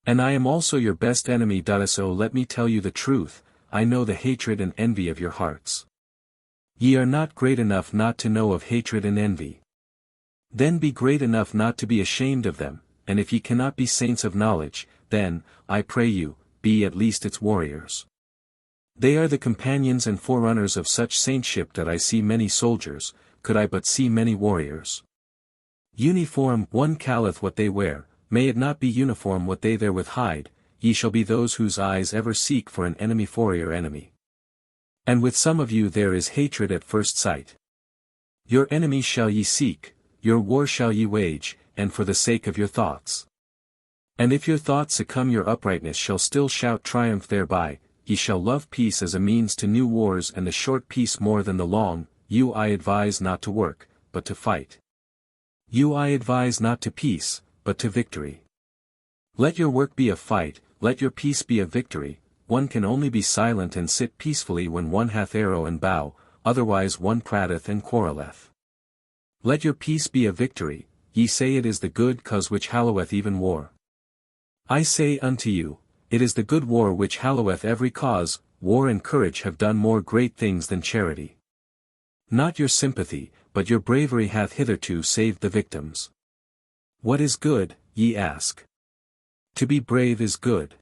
And I am also your best enemy. So let me tell you the truth, I know the hatred and envy of your hearts. Ye are not great enough not to know of hatred and envy. Then be great enough not to be ashamed of them, and if ye cannot be saints of knowledge, then, I pray you, be at least its warriors. They are the companions and forerunners of such saintship that I see many soldiers, could I but see many warriors. Uniform, one calleth what they wear, may it not be uniform what they therewith hide. Ye shall be those whose eyes ever seek for an enemy for your enemy. And with some of you there is hatred at first sight. Your enemies shall ye seek, your war shall ye wage, and for the sake of your thoughts. And if your thoughts succumb, your uprightness shall still shout triumph thereby. Ye shall love peace as a means to new wars, and the short peace more than the long. You I advise not to work, but to fight. You I advise not to peace, but to victory. Let your work be a fight, let your peace be a victory. One can only be silent and sit peacefully when one hath arrow and bow, otherwise one prateth and quarreleth. Let your peace be a victory, ye say it is the good cause which halloweth even war. I say unto you, it is the good war which halloweth every cause. War and courage have done more great things than charity. Not your sympathy, but your bravery hath hitherto saved the victims. What is good, ye ask? To be brave is good.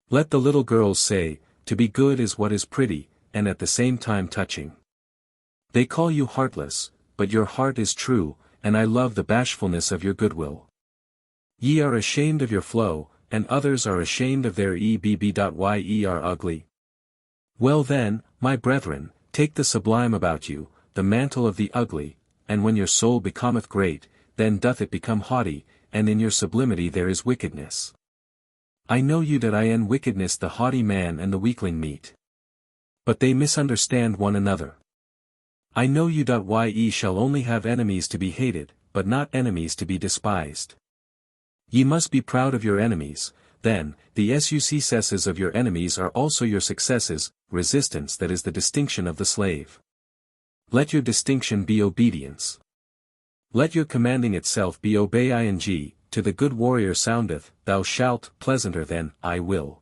Let the little girls say, to be good is what is pretty, and at the same time touching. They call you heartless, but your heart is true, and I love the bashfulness of your goodwill. Ye are ashamed of your flow, and others are ashamed of their ye are ugly. Well then, my brethren, take the sublime about you, the mantle of the ugly, and when your soul becometh great, then doth it become haughty, and in your sublimity there is wickedness. I know you that I in wickedness the haughty man and the weakling meet. But they misunderstand one another. I know you. Ye shall only have enemies to be hated, but not enemies to be despised. Ye must be proud of your enemies, then, the successes of your enemies are also your successes. Resistance, that is the distinction of the slave. Let your distinction be obedience. Let your commanding itself be obeying. To the good warrior soundeth, thou shalt, pleasanter than, I will.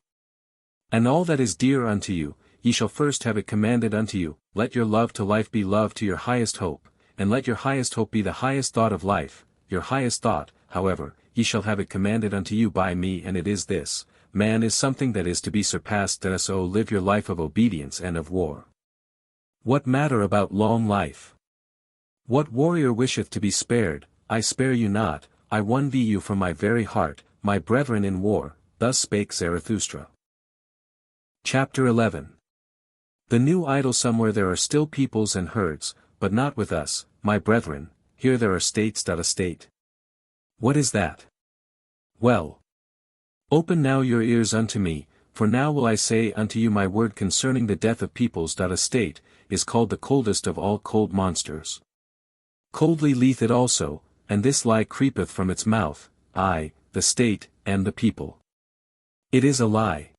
And all that is dear unto you, ye shall first have it commanded unto you. Let your love to life be love to your highest hope, and let your highest hope be the highest thought of life. Your highest thought, however, ye shall have it commanded unto you by me, and it is this: man is something that is to be surpassed. So live your life of obedience and of war. What matter about long life? What warrior wisheth to be spared? I spare you not, I envy you from my very heart, my brethren in war. Thus spake Zarathustra. Chapter 11. The new idol. Somewhere there are still peoples and herds, but not with us, my brethren. Here there are states. A state. What is that? Well. Open now your ears unto me, for now will I say unto you my word concerning the death of peoples. A state is called the coldest of all cold monsters. Coldly lieth it also, and this lie creepeth from its mouth, I, the state, and the people. It is a lie.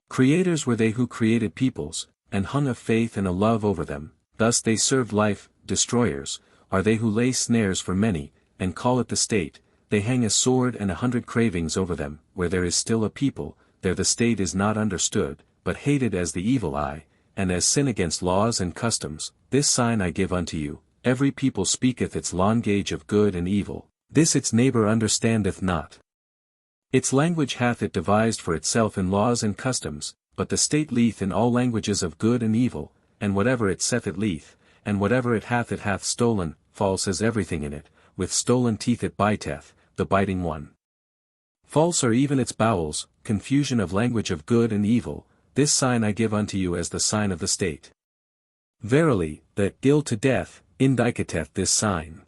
Creators were they who created peoples, and hung a faith and a love over them, thus they served life. Destroyers are they who lay snares for many, and call it the state. They hang a sword and 100 cravings over them. Where there is still a people, there the state is not understood, but hated as the evil eye, and as sin against laws and customs, this sign I give unto you, every people speaketh its lawn gauge of good and evil, this its neighbor understandeth not. Its language hath it devised for itself in laws and customs, but the state lieth in all languages of good and evil, and whatever it saith it lieth, and whatever it hath stolen, false is everything in it, with stolen teeth it biteth, the biting one. False are even its bowels, confusion of language of good and evil, this sign I give unto you as the sign of the state. Verily, the ill to death, indicateth this sign.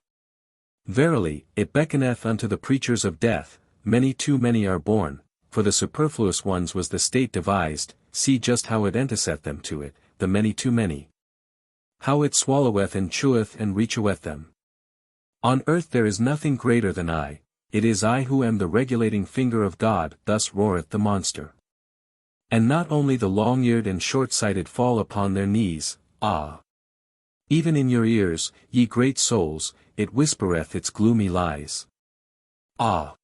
Verily, it beckoneth unto the preachers of death, many too many are born, for the superfluous ones was the state devised, see just how it enticeth them to it, the many too many. How it swalloweth and cheweth and reacheth them. On earth there is nothing greater than I, it is I who am the regulating finger of God, thus roareth the monster. And not only the long-eared and short-sighted fall upon their knees, ah! Even in your ears, ye great souls, it whispereth its gloomy lies. Ah!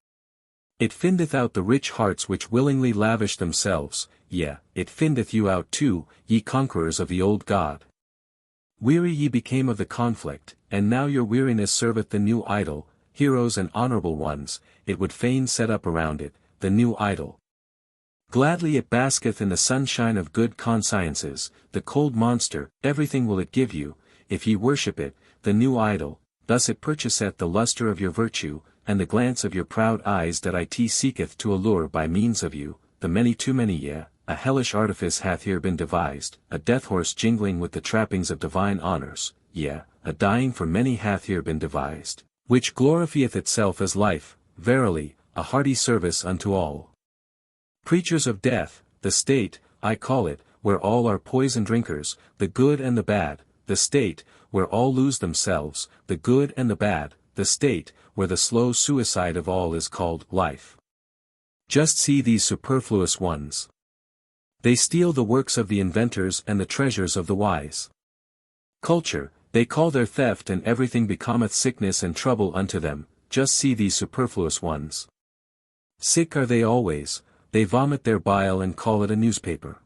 It findeth out the rich hearts which willingly lavish themselves, yea, it findeth you out too, ye conquerors of the old God. Weary ye became of the conflict, and now your weariness serveth the new idol, heroes and honorable ones, it would fain set up around it, the new idol. Gladly it basketh in the sunshine of good consciences, the cold monster, everything will it give you, if ye worship it, the new idol, thus it purchaseth the lustre of your virtue, and the glance of your proud eyes that it seeketh to allure by means of you, the many too many yea, a hellish artifice hath here been devised, a death horse jingling with the trappings of divine honors, yea, a dying for many hath here been devised, which glorifieth itself as life, verily, a hearty service unto all. Preachers of death, the state, I call it, where all are poison drinkers, the good and the bad, the state, where all lose themselves, the good and the bad, the state, where the slow suicide of all is called life. Just see these superfluous ones. They steal the works of the inventors and the treasures of the wise. Culture, they call their theft, and everything becometh sickness and trouble unto them, just see these superfluous ones. Sick are they always, they vomit their bile and call it a newspaper.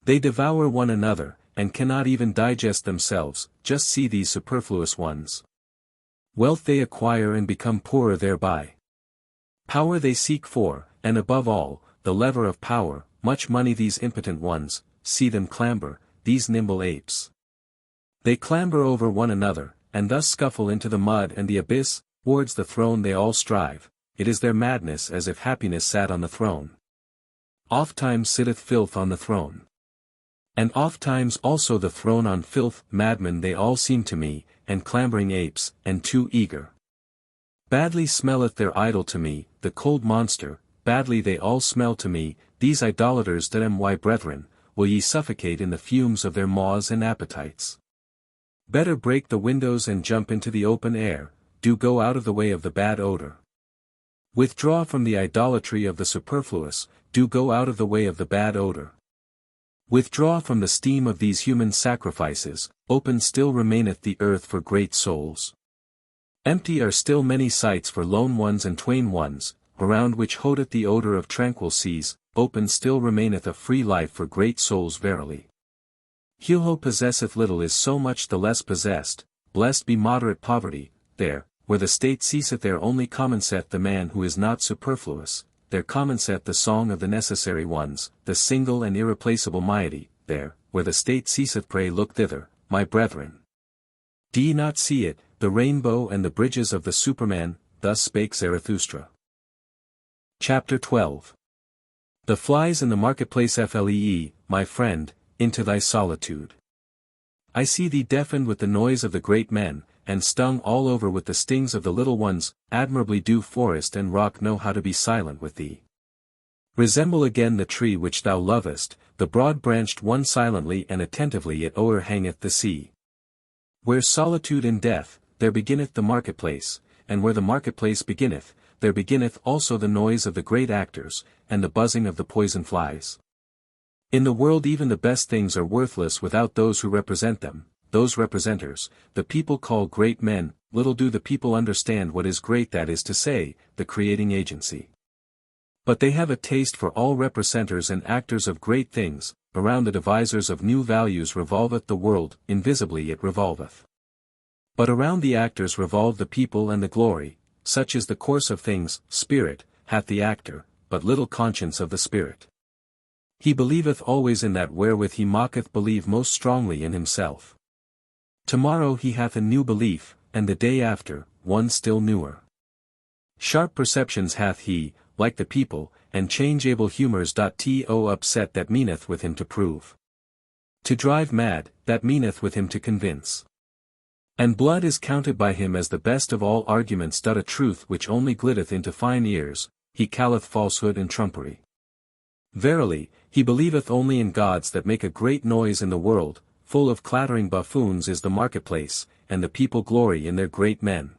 They devour one another, and cannot even digest themselves, just see these superfluous ones. Wealth they acquire and become poorer thereby. Power they seek for, and above all, the lever of power, much money these impotent ones, see them clamber, these nimble apes. They clamber over one another, and thus scuffle into the mud and the abyss, towards the throne they all strive, it is their madness as if happiness sat on the throne. Ofttimes sitteth filth on the throne. And ofttimes also the throne on filth, madmen they all seem to me, and clambering apes, and too eager. Badly smelleth their idol to me, the cold monster, badly they all smell to me, these idolaters that am why brethren, will ye suffocate in the fumes of their maws and appetites. Better break the windows and jump into the open air, do go out of the way of the bad odor. Withdraw from the idolatry of the superfluous, do go out of the way of the bad odor. Withdraw from the steam of these human sacrifices, open still remaineth the earth for great souls. Empty are still many sites for lone ones and twain ones, around which holdeth the odor of tranquil seas, open still remaineth a free life for great souls verily. He who possesseth little is so much the less possessed, blessed be moderate poverty, there, where the state ceaseth there only commenceth the man who is not superfluous, there commenceth the song of the necessary ones, the single and irreplaceable moiety, there, where the state ceaseth pray look thither, my brethren. Do ye not see it, the rainbow and the bridges of the Superman, thus spake Zarathustra. Chapter 12. The flies in the marketplace flee, my friend, into thy solitude. I see thee deafened with the noise of the great men, and stung all over with the stings of the little ones, admirably do forest and rock know how to be silent with thee. Resemble again the tree which thou lovest, the broad-branched one silently and attentively it o'erhangeth the sea. Where solitude and death, there beginneth the marketplace, and where the marketplace beginneth, there beginneth also the noise of the great actors, and the buzzing of the poison flies. In the world even the best things are worthless without those who represent them, those representers, the people call great men, little do the people understand what is great, that is to say, the creating agency. But they have a taste for all representers and actors of great things, around the devisers of new values revolveth the world, invisibly it revolveth. But around the actors revolve the people and the glory, such is the course of things, spirit, hath the actor, but little conscience of the spirit. He believeth always in that wherewith he mocketh believe most strongly in himself. Tomorrow he hath a new belief, and the day after, one still newer. Sharp perceptions hath he, like the people, and changeable humours. To upset that meaneth with him to prove. To drive mad, that meaneth with him to convince. And blood is counted by him as the best of all arguments. A truth which only glitteth into fine ears, he calleth falsehood and trumpery. Verily, he believeth only in gods that make a great noise in the world, full of clattering buffoons is the marketplace, and the people glory in their great men.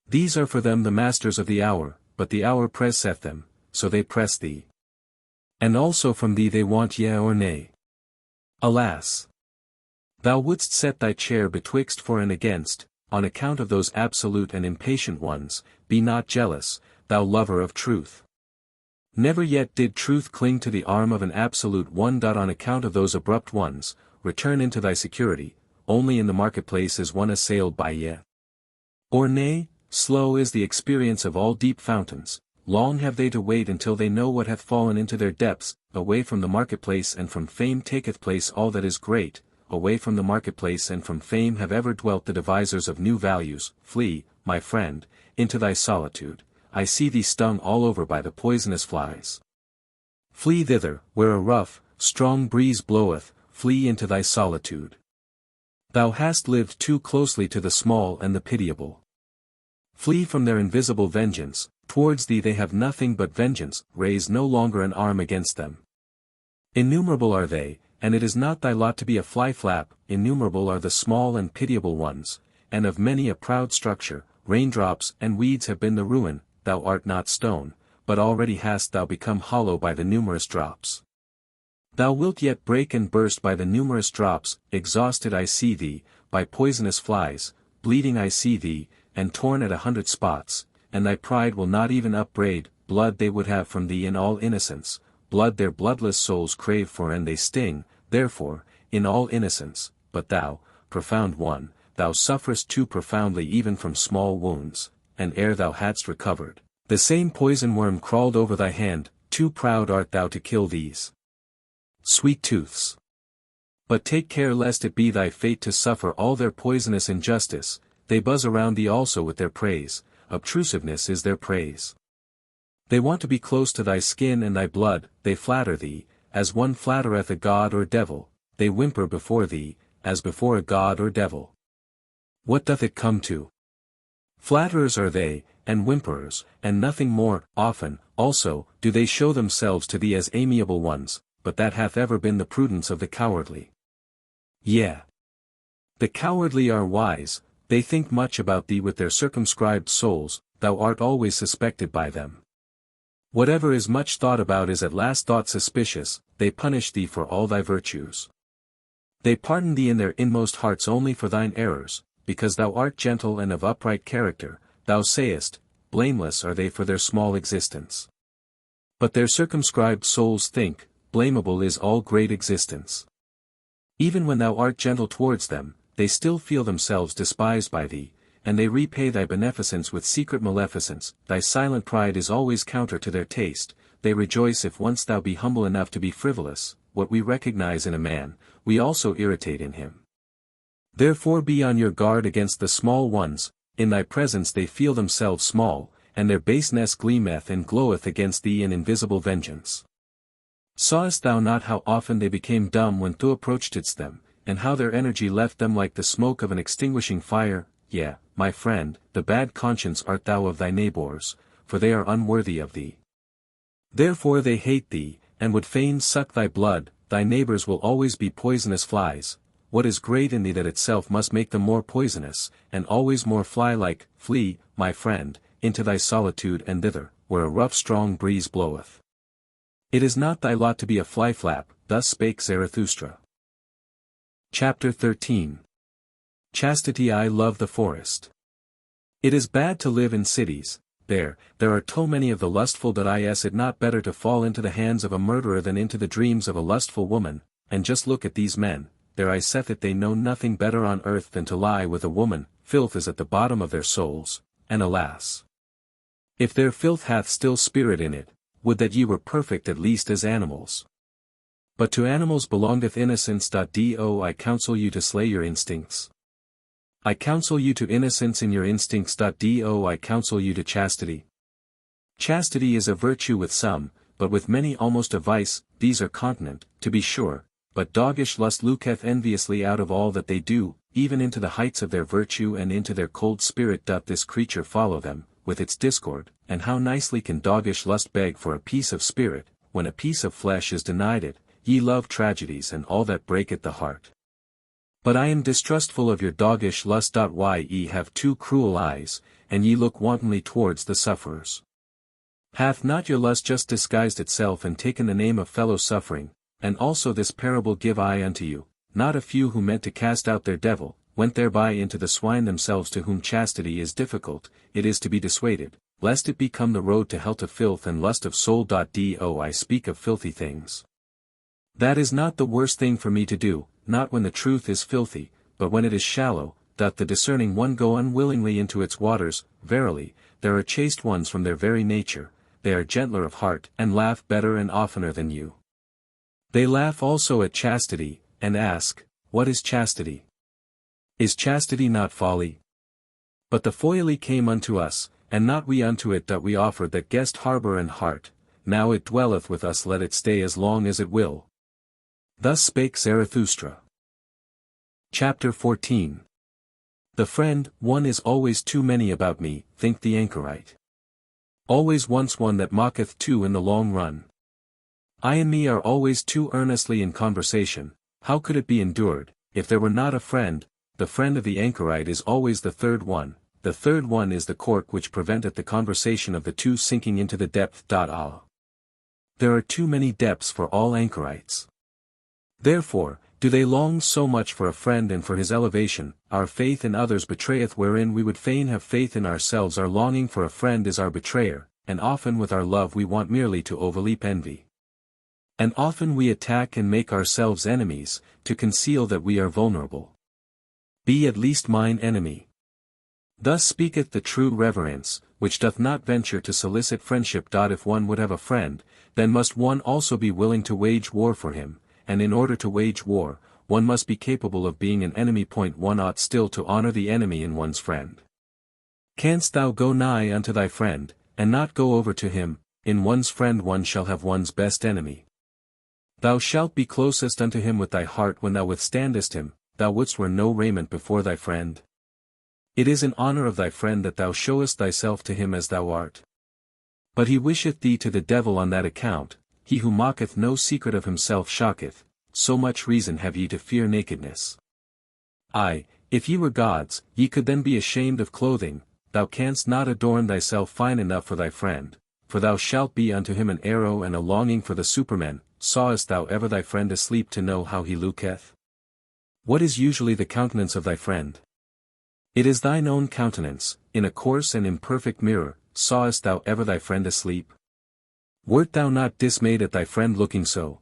These are for them the masters of the hour, but the hour presseth them, so they press thee. And also from thee they want yea or nay. Alas! Thou wouldst set thy chair betwixt for and against, on account of those absolute and impatient ones. Be not jealous, thou lover of truth. Never yet did truth cling to the arm of an absolute one. On account of those abrupt ones, return into thy security, only in the marketplace is one assailed by yea or nay. Slow is the experience of all deep fountains, long have they to wait until they know what hath fallen into their depths. Away from the marketplace and from fame taketh place all that is great, away from the marketplace and from fame have ever dwelt the devisers of new values. Flee, my friend, into thy solitude, I see thee stung all over by the poisonous flies. Flee thither, where a rough, strong breeze bloweth, flee into thy solitude. Thou hast lived too closely to the small and the pitiable. Flee from their invisible vengeance, towards thee they have nothing but vengeance, raise no longer an arm against them. Innumerable are they, and it is not thy lot to be a fly-flap. Innumerable are the small and pitiable ones, and of many a proud structure, raindrops and weeds have been the ruin. Thou art not stone, but already hast thou become hollow by the numerous drops. Thou wilt yet break and burst by the numerous drops. Exhausted I see thee, by poisonous flies, bleeding I see thee, and torn at 100 spots, and thy pride will not even upbraid. Blood they would have from thee in all innocence, blood their bloodless souls crave for and they sting, therefore, in all innocence. But thou, profound one, thou sufferest too profoundly even from small wounds, and ere thou hadst recovered, the same poison worm crawled over thy hand. Too proud art thou to kill these sweet tooths. But take care lest it be thy fate to suffer all their poisonous injustice. They buzz around thee also with their praise, obtrusiveness is their praise. They want to be close to thy skin and thy blood. They flatter thee, as one flattereth a god or devil. They whimper before thee, as before a god or devil. What doth it come to? Flatterers are they, and whimperers, and nothing more. Often, also, do they show themselves to thee as amiable ones, but that hath ever been the prudence of the cowardly. Yea. The cowardly are wise, they think much about thee with their circumscribed souls. Thou art always suspected by them. Whatever is much thought about is at last thought suspicious. They punish thee for all thy virtues. They pardon thee in their inmost hearts only for thine errors, because thou art gentle and of upright character. Thou sayest, blameless are they for their small existence. But their circumscribed souls think, blamable is all great existence. Even when thou art gentle towards them, they still feel themselves despised by thee, and they repay thy beneficence with secret maleficence. Thy silent pride is always counter to their taste. They rejoice if once thou be humble enough to be frivolous. What we recognize in a man, we also irritate in him. Therefore be on your guard against the small ones. In thy presence they feel themselves small, and their baseness gleameth and gloweth against thee in invisible vengeance. Sawest thou not how often they became dumb when thou approachedst them, and how their energy left them like the smoke of an extinguishing fire? Yea, my friend, the bad conscience art thou of thy neighbours, for they are unworthy of thee. Therefore they hate thee, and would fain suck thy blood. Thy neighbours will always be poisonous flies. What is great in thee that itself must make them more poisonous, and always more fly-like? Flee, my friend, into thy solitude and thither, where a rough strong breeze bloweth. It is not thy lot to be a fly-flap. Thus spake Zarathustra. Chapter 13. Chastity. I love the forest. It is bad to live in cities, there are too many of the lustful. Is it not better to fall into the hands of a murderer than into the dreams of a lustful woman? And just look at these men, there I saith that they know nothing better on earth than to lie with a woman. Filth is at the bottom of their souls, and alas! If their filth hath still spirit in it, would that ye were perfect at least as animals. But to animals belongeth innocence. Do I counsel you to slay your instincts? I counsel you to innocence in your instincts. Do I counsel you to chastity? Chastity is a virtue with some, but with many almost a vice. These are continent, to be sure, but doggish lust looketh enviously out of all that they do, even into the heights of their virtue and into their cold spirit. Doth this creature follow them, with its discord? And how nicely can doggish lust beg for a piece of spirit, when a piece of flesh is denied it? Ye love tragedies and all that breaketh the heart. But I am distrustful of your doggish lust. Ye have two cruel eyes, and ye look wantonly towards the sufferers. Hath not your lust just disguised itself and taken the name of fellow suffering? And also this parable give I unto you: not a few who meant to cast out their devil, went thereby into the swine themselves, to whom chastity is difficult, it is to be dissuaded, lest it become the road to hell, to filth and lust of soul. Do I speak of filthy things? That is not the worst thing for me to do, not when the truth is filthy, but when it is shallow. Doth the discerning one go unwillingly into its waters? Verily, there are chaste ones from their very nature, they are gentler of heart, and laugh better and oftener than you. They laugh also at chastity, and ask, what is chastity? Is chastity not folly? But the folly came unto us, and not we unto it. We offered that guest harbour and heart, now it dwelleth with us, let it stay as long as it will. Thus Spake Zarathustra. Chapter 14. The friend, one is always too many about me, think the anchorite. Always once one that mocketh two in the long run. I and me are always too earnestly in conversation. How could it be endured, if there were not a friend? The friend of the anchorite is always the third one. The third one is the cork which preventeth the conversation of the two sinking into the depth. There are too many depths for all anchorites. Therefore, do they long so much for a friend and for his elevation. Our faith in others betrayeth wherein we would fain have faith in ourselves. Our longing for a friend is our betrayer, and often with our love we want merely to overleap envy. And often we attack and make ourselves enemies, to conceal that we are vulnerable. Be at least mine enemy. Thus speaketh the true reverence, which doth not venture to solicit friendship. If one would have a friend, then must one also be willing to wage war for him, and in order to wage war, one must be capable of being an enemy. One ought still to honor the enemy in one's friend. Canst thou go nigh unto thy friend, and not go over to him? In one's friend one shall have one's best enemy. Thou shalt be closest unto him with thy heart when thou withstandest him. Thou wouldst wear no raiment before thy friend. It is in honor of thy friend that thou showest thyself to him as thou art. But he wisheth thee to the devil on that account. He who mocketh no secret of himself shocketh. So much reason have ye to fear nakedness. Ay, if ye were gods, ye could then be ashamed of clothing. Thou canst not adorn thyself fine enough for thy friend, for thou shalt be unto him an arrow and a longing for the supermen. Sawest thou ever thy friend asleep to know how he looketh? What is usually the countenance of thy friend? It is thine own countenance, in a coarse and imperfect mirror. Sawest thou ever thy friend asleep? Wert thou not dismayed at thy friend looking so?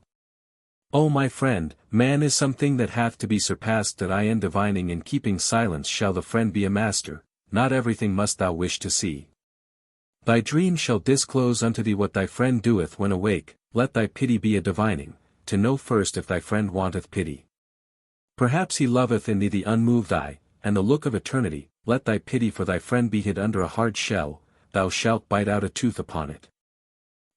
O my friend, man is something that hath to be surpassed. That I am divining in keeping silence. Shall the friend be a master? Not everything must thou wish to see. Thy dream shall disclose unto thee what thy friend doeth when awake. Let thy pity be a divining, to know first if thy friend wanteth pity. Perhaps he loveth in thee the unmoved eye, and the look of eternity. Let thy pity for thy friend be hid under a hard shell. Thou shalt bite out a tooth upon it.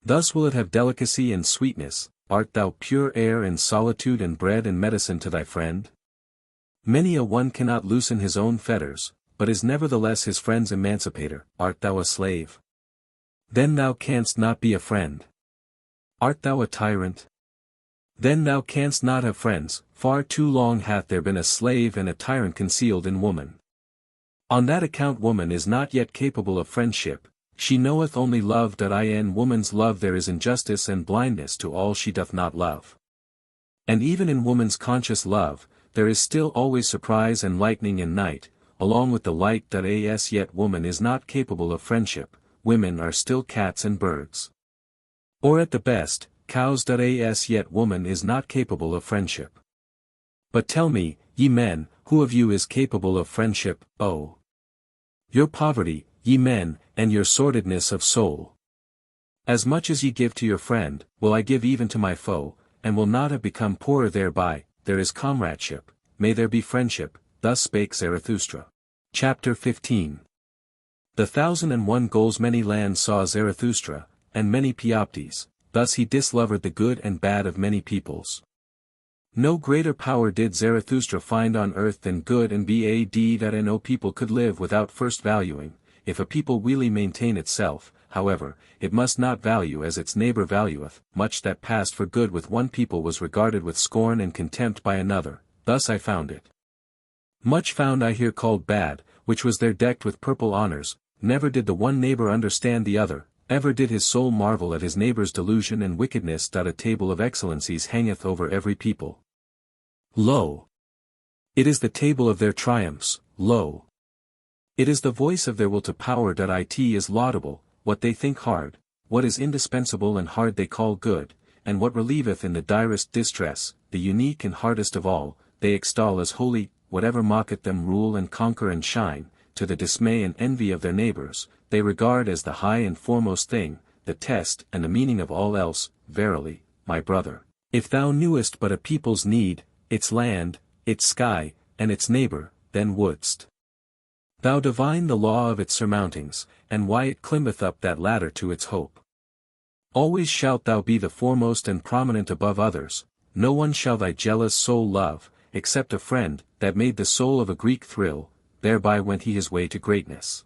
Thus will it have delicacy and sweetness. Art thou pure air and solitude and bread and medicine to thy friend? Many a one cannot loosen his own fetters, but is nevertheless his friend's emancipator. Art thou a slave? Then thou canst not be a friend. Art thou a tyrant? Then thou canst not have friends. Far too long hath there been a slave and a tyrant concealed in woman. On that account woman is not yet capable of friendship. She knoweth only love. In woman's love there is injustice and blindness to all she doth not love. And even in woman's conscious love, there is still always surprise and lightning and night, along with the light. As yet woman is not capable of friendship. women are still cats and birds. Or at the best, cows. Yet woman is not capable of friendship. But tell me, ye men, who of you is capable of friendship, oh? Your poverty, ye men, and your sordidness of soul. As much as ye give to your friend, will I give even to my foe, and will not have become poorer thereby. There is comradeship, may there be friendship. Thus spake Zarathustra. Chapter 15. The 1001 goals. Many lands saw Zarathustra, and many Pioptes, thus he dislovered the good and bad of many peoples. No greater power did Zarathustra find on earth than good and bad. That no people could live without first valuing. If a people really maintain itself, however, it must not value as its neighbor valueth. Much that passed for good with one people was regarded with scorn and contempt by another. Thus I found it. Much found I here called bad, which was there decked with purple honors. Never did the one neighbor understand the other, ever did his soul marvel at his neighbor's delusion and wickedness. A table of excellencies hangeth over every people. Lo! It is the table of their triumphs, lo! It is the voice of their will to power. It is laudable, what they think hard, what is indispensable and hard they call good, and what relieveth in the direst distress, the unique and hardest of all, they extol as holy. Whatever mocketh them rule and conquer and shine, to the dismay and envy of their neighbors, they regard as the high and foremost thing, the test and the meaning of all else. Verily, my brother, if thou knewest but a people's need, its land, its sky, and its neighbor, then wouldst thou divine the law of its surmountings, and why it climbeth up that ladder to its hope. Always shalt thou be the foremost and prominent above others, no one shall thy jealous soul love, except a friend, that made the soul of a Greek thrill, thereby went he his way to greatness.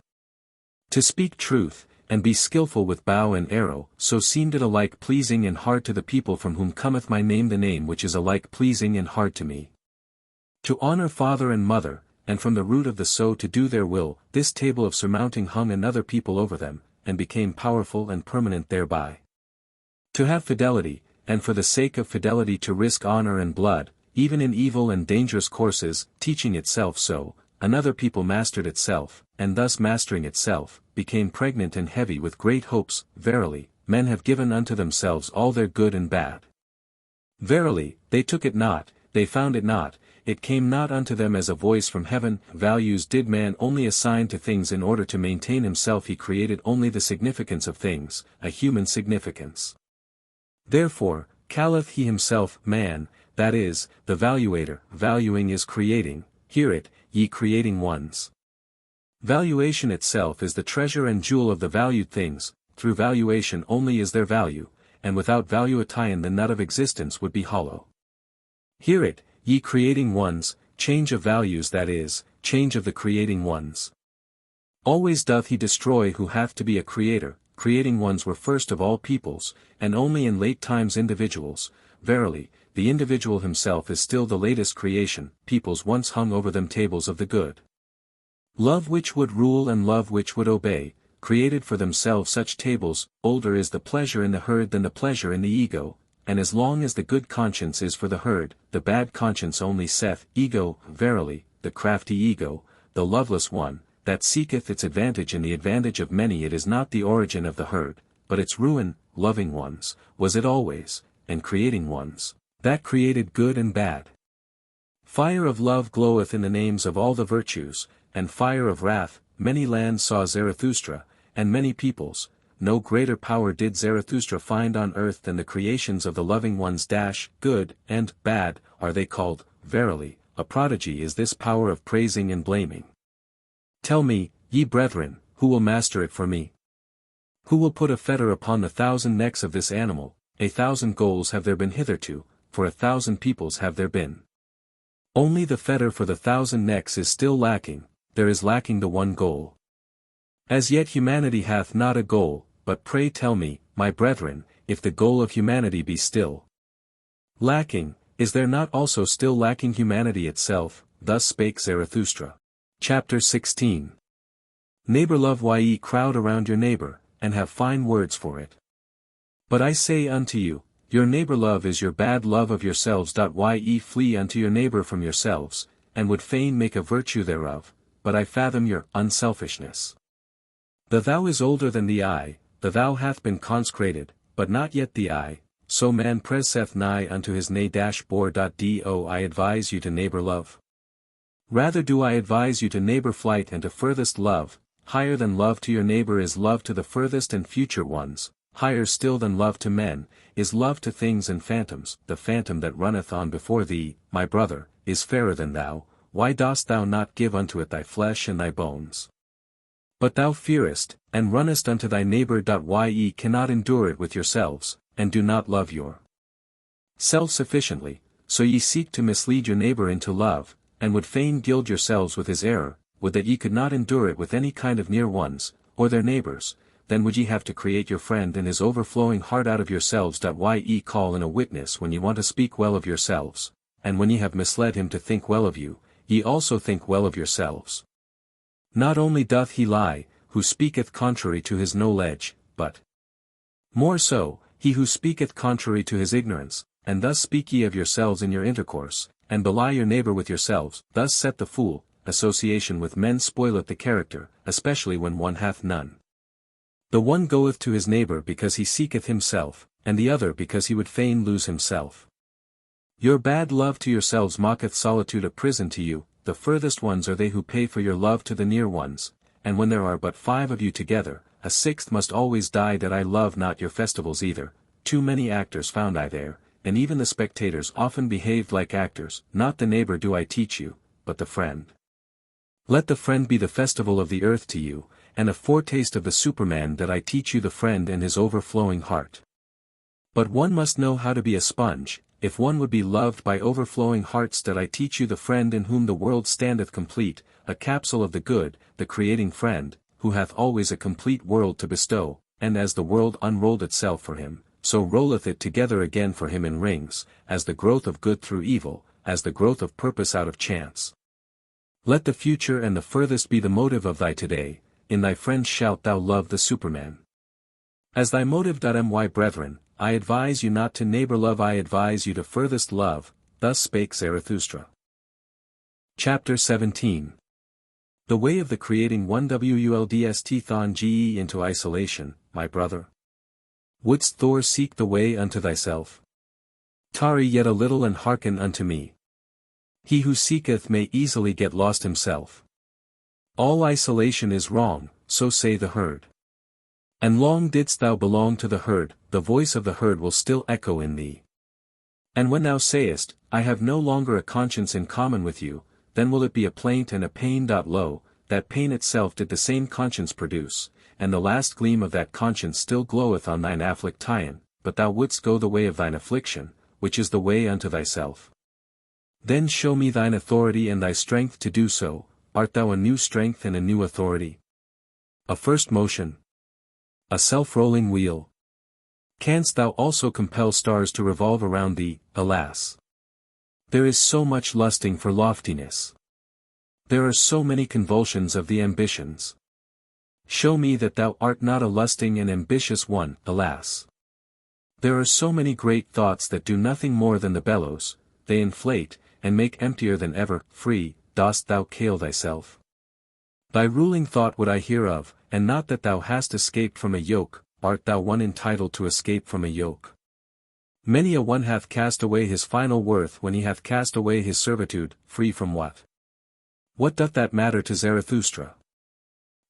To speak truth, and be skillful with bow and arrow, so seemed it alike pleasing and hard to the people from whom cometh my name, the name which is alike pleasing and hard to me. To honor father and mother, and from the root of the so to do their will, this table of surmounting hung another people over them, and became powerful and permanent thereby. To have fidelity, and for the sake of fidelity to risk honor and blood, even in evil and dangerous courses, teaching itself so, another people mastered itself, and thus mastering itself, became pregnant and heavy with great hopes. Verily, men have given unto themselves all their good and bad. Verily, they took it not, they found it not, it came not unto them as a voice from heaven. Values did man only assign to things in order to maintain himself. He created only the significance of things, a human significance. Therefore, calleth he himself man, that is, the valuator. Valuing is creating, hear it, ye creating ones. Valuation itself is the treasure and jewel of the valued things. Through valuation only is there value, and without valuation the nut of existence would be hollow. Hear it, ye creating ones, change of values, that is, change of the creating ones. Always doth he destroy who hath to be a creator. Creating ones were first of all peoples, and only in late times individuals. Verily, the individual himself is still the latest creation. Peoples once hung over them tables of the good. Love which would rule and love which would obey, created for themselves such tables. Older is the pleasure in the herd than the pleasure in the ego, and as long as the good conscience is for the herd, the bad conscience only saith, ego. Verily, the crafty ego, the loveless one, that seeketh its advantage in the advantage of many, it is not the origin of the herd, but its ruin. Loving ones, was it always, and creating ones, that created good and bad. Fire of love gloweth in the names of all the virtues, and fire of wrath. Many lands saw Zarathustra, and many peoples. No greater power did Zarathustra find on earth than the creations of the loving ones. Good and bad are they called. Verily, a prodigy is this power of praising and blaming. Tell me, ye brethren, who will master it for me? Who will put a fetter upon the 1,000 necks of this animal? 1,000 goals have there been hitherto, for 1,000 peoples have there been. Only the fetter for the 1,000 necks is still lacking. There is lacking the one goal. As yet humanity hath not a goal, but pray tell me, my brethren, if the goal of humanity be still lacking, is there not also still lacking humanity itself? Thus spake Zarathustra. Chapter 16. Neighbor love. Ye crowd around your neighbor, and have fine words for it. But I say unto you, your neighbor love is your bad love of yourselves. Ye flee unto your neighbor from yourselves, and would fain make a virtue thereof, but I fathom your unselfishness. The thou is older than the I, the thou hath been consecrated, but not yet the I, so man presseth nigh unto his nay-bore.do. I advise you to neighbor love. Rather do I advise you to neighbor flight and to furthest love. Higher than love to your neighbor is love to the furthest and future ones, higher still than love to men, is love to things and phantoms. The phantom that runneth on before thee, my brother, is fairer than thou. Why dost thou not give unto it thy flesh and thy bones? But thou fearest, and runnest unto thy neighbor. Ye cannot endure it with yourselves, and do not love your self sufficiently, so ye seek to mislead your neighbor into love, and would fain gild yourselves with his error. Would that ye could not endure it with any kind of near ones, or their neighbors, then would ye have to create your friend in his overflowing heart out of yourselves. Ye call in a witness when ye want to speak well of yourselves, and when ye have misled him to think well of you, ye also think well of yourselves. Not only doth he lie, who speaketh contrary to his knowledge, but more so, he who speaketh contrary to his ignorance, and thus speak ye of yourselves in your intercourse, and belie your neighbor with yourselves. Thus saith the fool, association with men spoileth the character, especially when one hath none. The one goeth to his neighbor because he seeketh himself, and the other because he would fain lose himself. Your bad love to yourselves maketh solitude a prison to you. The furthest ones are they who pay for your love to the near ones, and when there are but 5 of you together, a 6th must always die. I love not your festivals either, too many actors found I there, and even the spectators often behaved like actors. Not the neighbor do I teach you, but the friend. Let the friend be the festival of the earth to you, and a foretaste of the Superman that I teach you, the friend and his overflowing heart. But one must know how to be a sponge, if one would be loved by overflowing hearts. That I teach you the friend in whom the world standeth complete, a capsule of the good, the creating friend, who hath always a complete world to bestow, and as the world unrolled itself for him, so rolleth it together again for him in rings, as the growth of good through evil, as the growth of purpose out of chance. Let the future and the furthest be the motive of thy today. In thy friend shalt thou love the Superman as thy motive. My brethren, I advise you not to neighbor love, I advise you to furthest love. Thus spake Zarathustra. Chapter 17. The way of the creating one. Wuldst thon ge into isolation, my brother? Wouldst Thor seek the way unto thyself? Tarry yet a little and hearken unto me. He who seeketh may easily get lost himself. All isolation is wrong, so say the herd. And long didst thou belong to the herd, the voice of the herd will still echo in thee. And when thou sayest, I have no longer a conscience in common with you, then will it be a plaint and a pain. Lo, that pain itself did the same conscience produce, and the last gleam of that conscience still gloweth on thine affliction, but thou wouldst go the way of thine affliction, which is the way unto thyself. Then show me thine authority and thy strength to do so. Art thou a new strength and a new authority? A first motion? A self-rolling wheel? Canst thou also compel stars to revolve around thee? Alas! There is so much lusting for loftiness. There are so many convulsions of the ambitions. Show me that thou art not a lusting and ambitious one. Alas! There are so many great thoughts that do nothing more than the bellows, they inflate, and make emptier than ever. Free, dost thou call thyself? Thy ruling thought would I hear of, and not that thou hast escaped from a yoke. Art thou one entitled to escape from a yoke? Many a one hath cast away his final worth when he hath cast away his servitude. Free from what? What doth that matter to Zarathustra?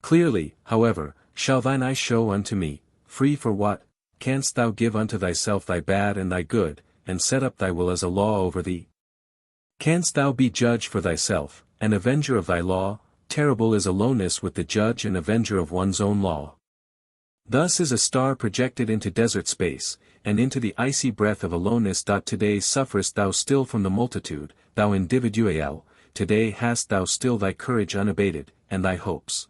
Clearly, however, shall thine eye show unto me. Free for what? Canst thou give unto thyself thy bad and thy good, and set up thy will as a law over thee? Canst thou be judge for thyself, and avenger of thy law? Terrible is aloneness with the judge and avenger of one's own law. Thus is a star projected into desert space, and into the icy breath of aloneness. Today sufferest thou still from the multitude, thou individual, today hast thou still thy courage unabated, and thy hopes.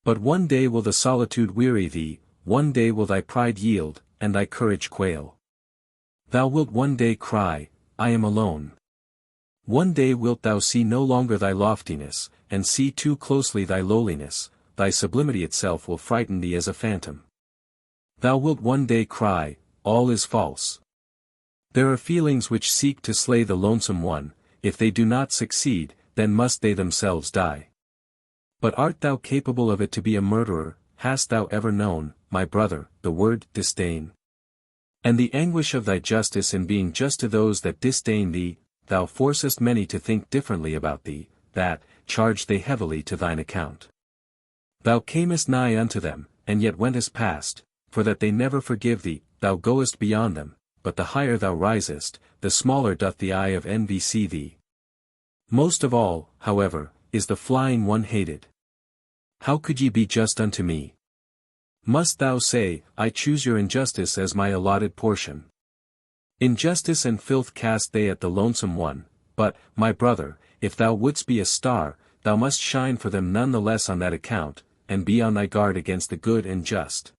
But one day will the solitude weary thee, one day will thy pride yield, and thy courage quail. Thou wilt one day cry, I am alone. One day wilt thou see no longer thy loftiness, and see too closely thy lowliness, thy sublimity itself will frighten thee as a phantom. Thou wilt one day cry, all is false. There are feelings which seek to slay the lonesome one, if they do not succeed, then must they themselves die. But art thou capable of it to be a murderer? hast thou ever known, my brother, the word disdain? And the anguish of thy justice in being just to those that disdain thee, thou forcest many to think differently about thee, that, charge they heavily to thine account. Thou camest nigh unto them, and yet wentest past, for that they never forgive thee, thou goest beyond them, but the higher thou risest, the smaller doth the eye of envy see thee. Most of all, however, is the flying one hated. How could ye be just unto me? Must thou say, I choose your injustice as my allotted portion? Injustice and filth cast they at the lonesome one, but, my brother, if thou wouldst be a star, thou must shine for them none the less on that account, and be on thy guard against the good and just.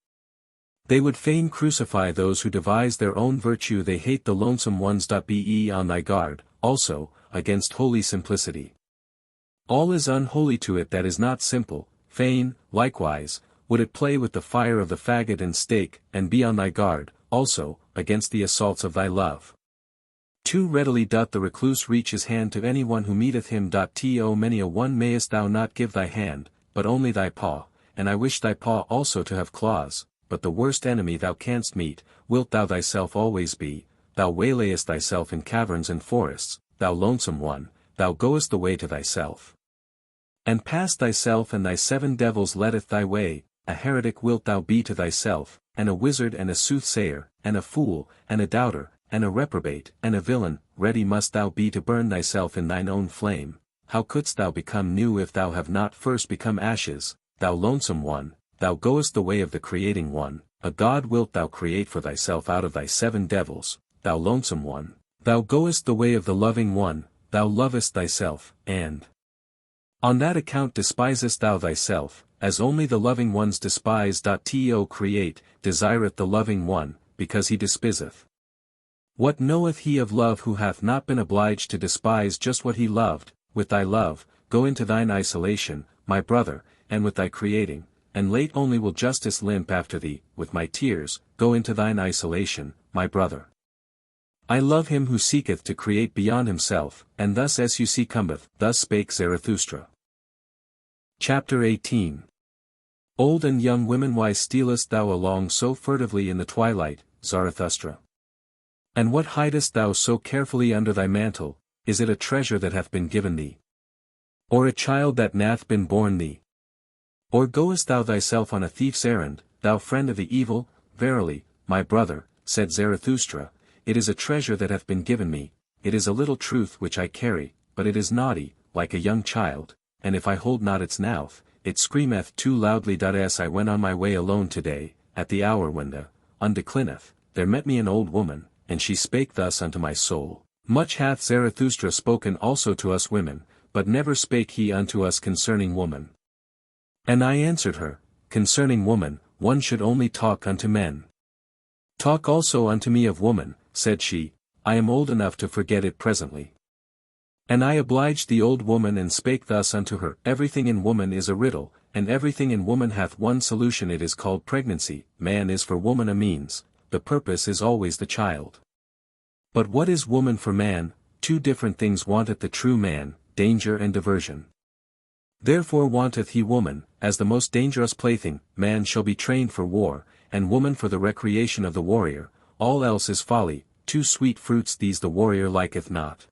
They would fain crucify those who devise their own virtue, they hate the lonesome ones. Be on thy guard, also, against holy simplicity. All is unholy to it that is not simple, fain, likewise, would it play with the fire of the faggot and stake, and be on thy guard, also, against the assaults of thy love. Too readily doth the recluse reach his hand to any one who meeteth him. To many a one mayest thou not give thy hand, but only thy paw, and I wish thy paw also to have claws, but the worst enemy thou canst meet, wilt thou thyself always be, thou waylayest thyself in caverns and forests, thou lonesome one, thou goest the way to thyself. And past thyself and thy 7 devils leadeth thy way, a heretic wilt thou be to thyself, and a wizard and a soothsayer, and a fool, and a doubter, and a reprobate, and a villain, ready must thou be to burn thyself in thine own flame. How couldst thou become new if thou have not first become ashes, thou lonesome one, thou goest the way of the creating one, a god wilt thou create for thyself out of thy 7 devils, thou lonesome one, thou goest the way of the loving one, thou lovest thyself, and on that account despisest thou thyself, as only the loving ones despise. To create, desireth the loving one, because he despiseth. What knoweth he of love who hath not been obliged to despise just what he loved? With thy love, go into thine isolation, my brother, and with thy creating, and late only will justice limp after thee, with my tears, go into thine isolation, my brother. I love him who seeketh to create beyond himself, and thus as you see cometh, thus spake Zarathustra. Chapter 18. Old and young women, why stealest thou along so furtively in the twilight, Zarathustra? And what hidest thou so carefully under thy mantle? Is it a treasure that hath been given thee? Or a child that hath been born thee? Or goest thou thyself on a thief's errand, thou friend of the evil? Verily, my brother, said Zarathustra, it is a treasure that hath been given me, it is a little truth which I carry, but it is naughty, like a young child, and if I hold not its mouth, it screameth too loudly. As I went on my way alone today, at the hour when the undeclineth, there met me an old woman, and she spake thus unto my soul. Much hath Zarathustra spoken also to us women, but never spake he unto us concerning woman. And I answered her, concerning woman, one should only talk unto men. Talk also unto me of woman, said she, I am old enough to forget it presently. And I obliged the old woman and spake thus unto her, everything in woman is a riddle, and everything in woman hath one solution, it is called pregnancy. Man is for woman a means, the purpose is always the child. But what is woman for man? 2 different things wanteth the true man, danger and diversion. Therefore wanteth he woman, as the most dangerous plaything. Man shall be trained for war, and woman for the recreation of the warrior, all else is folly. 2 sweet fruits these the warrior liketh not.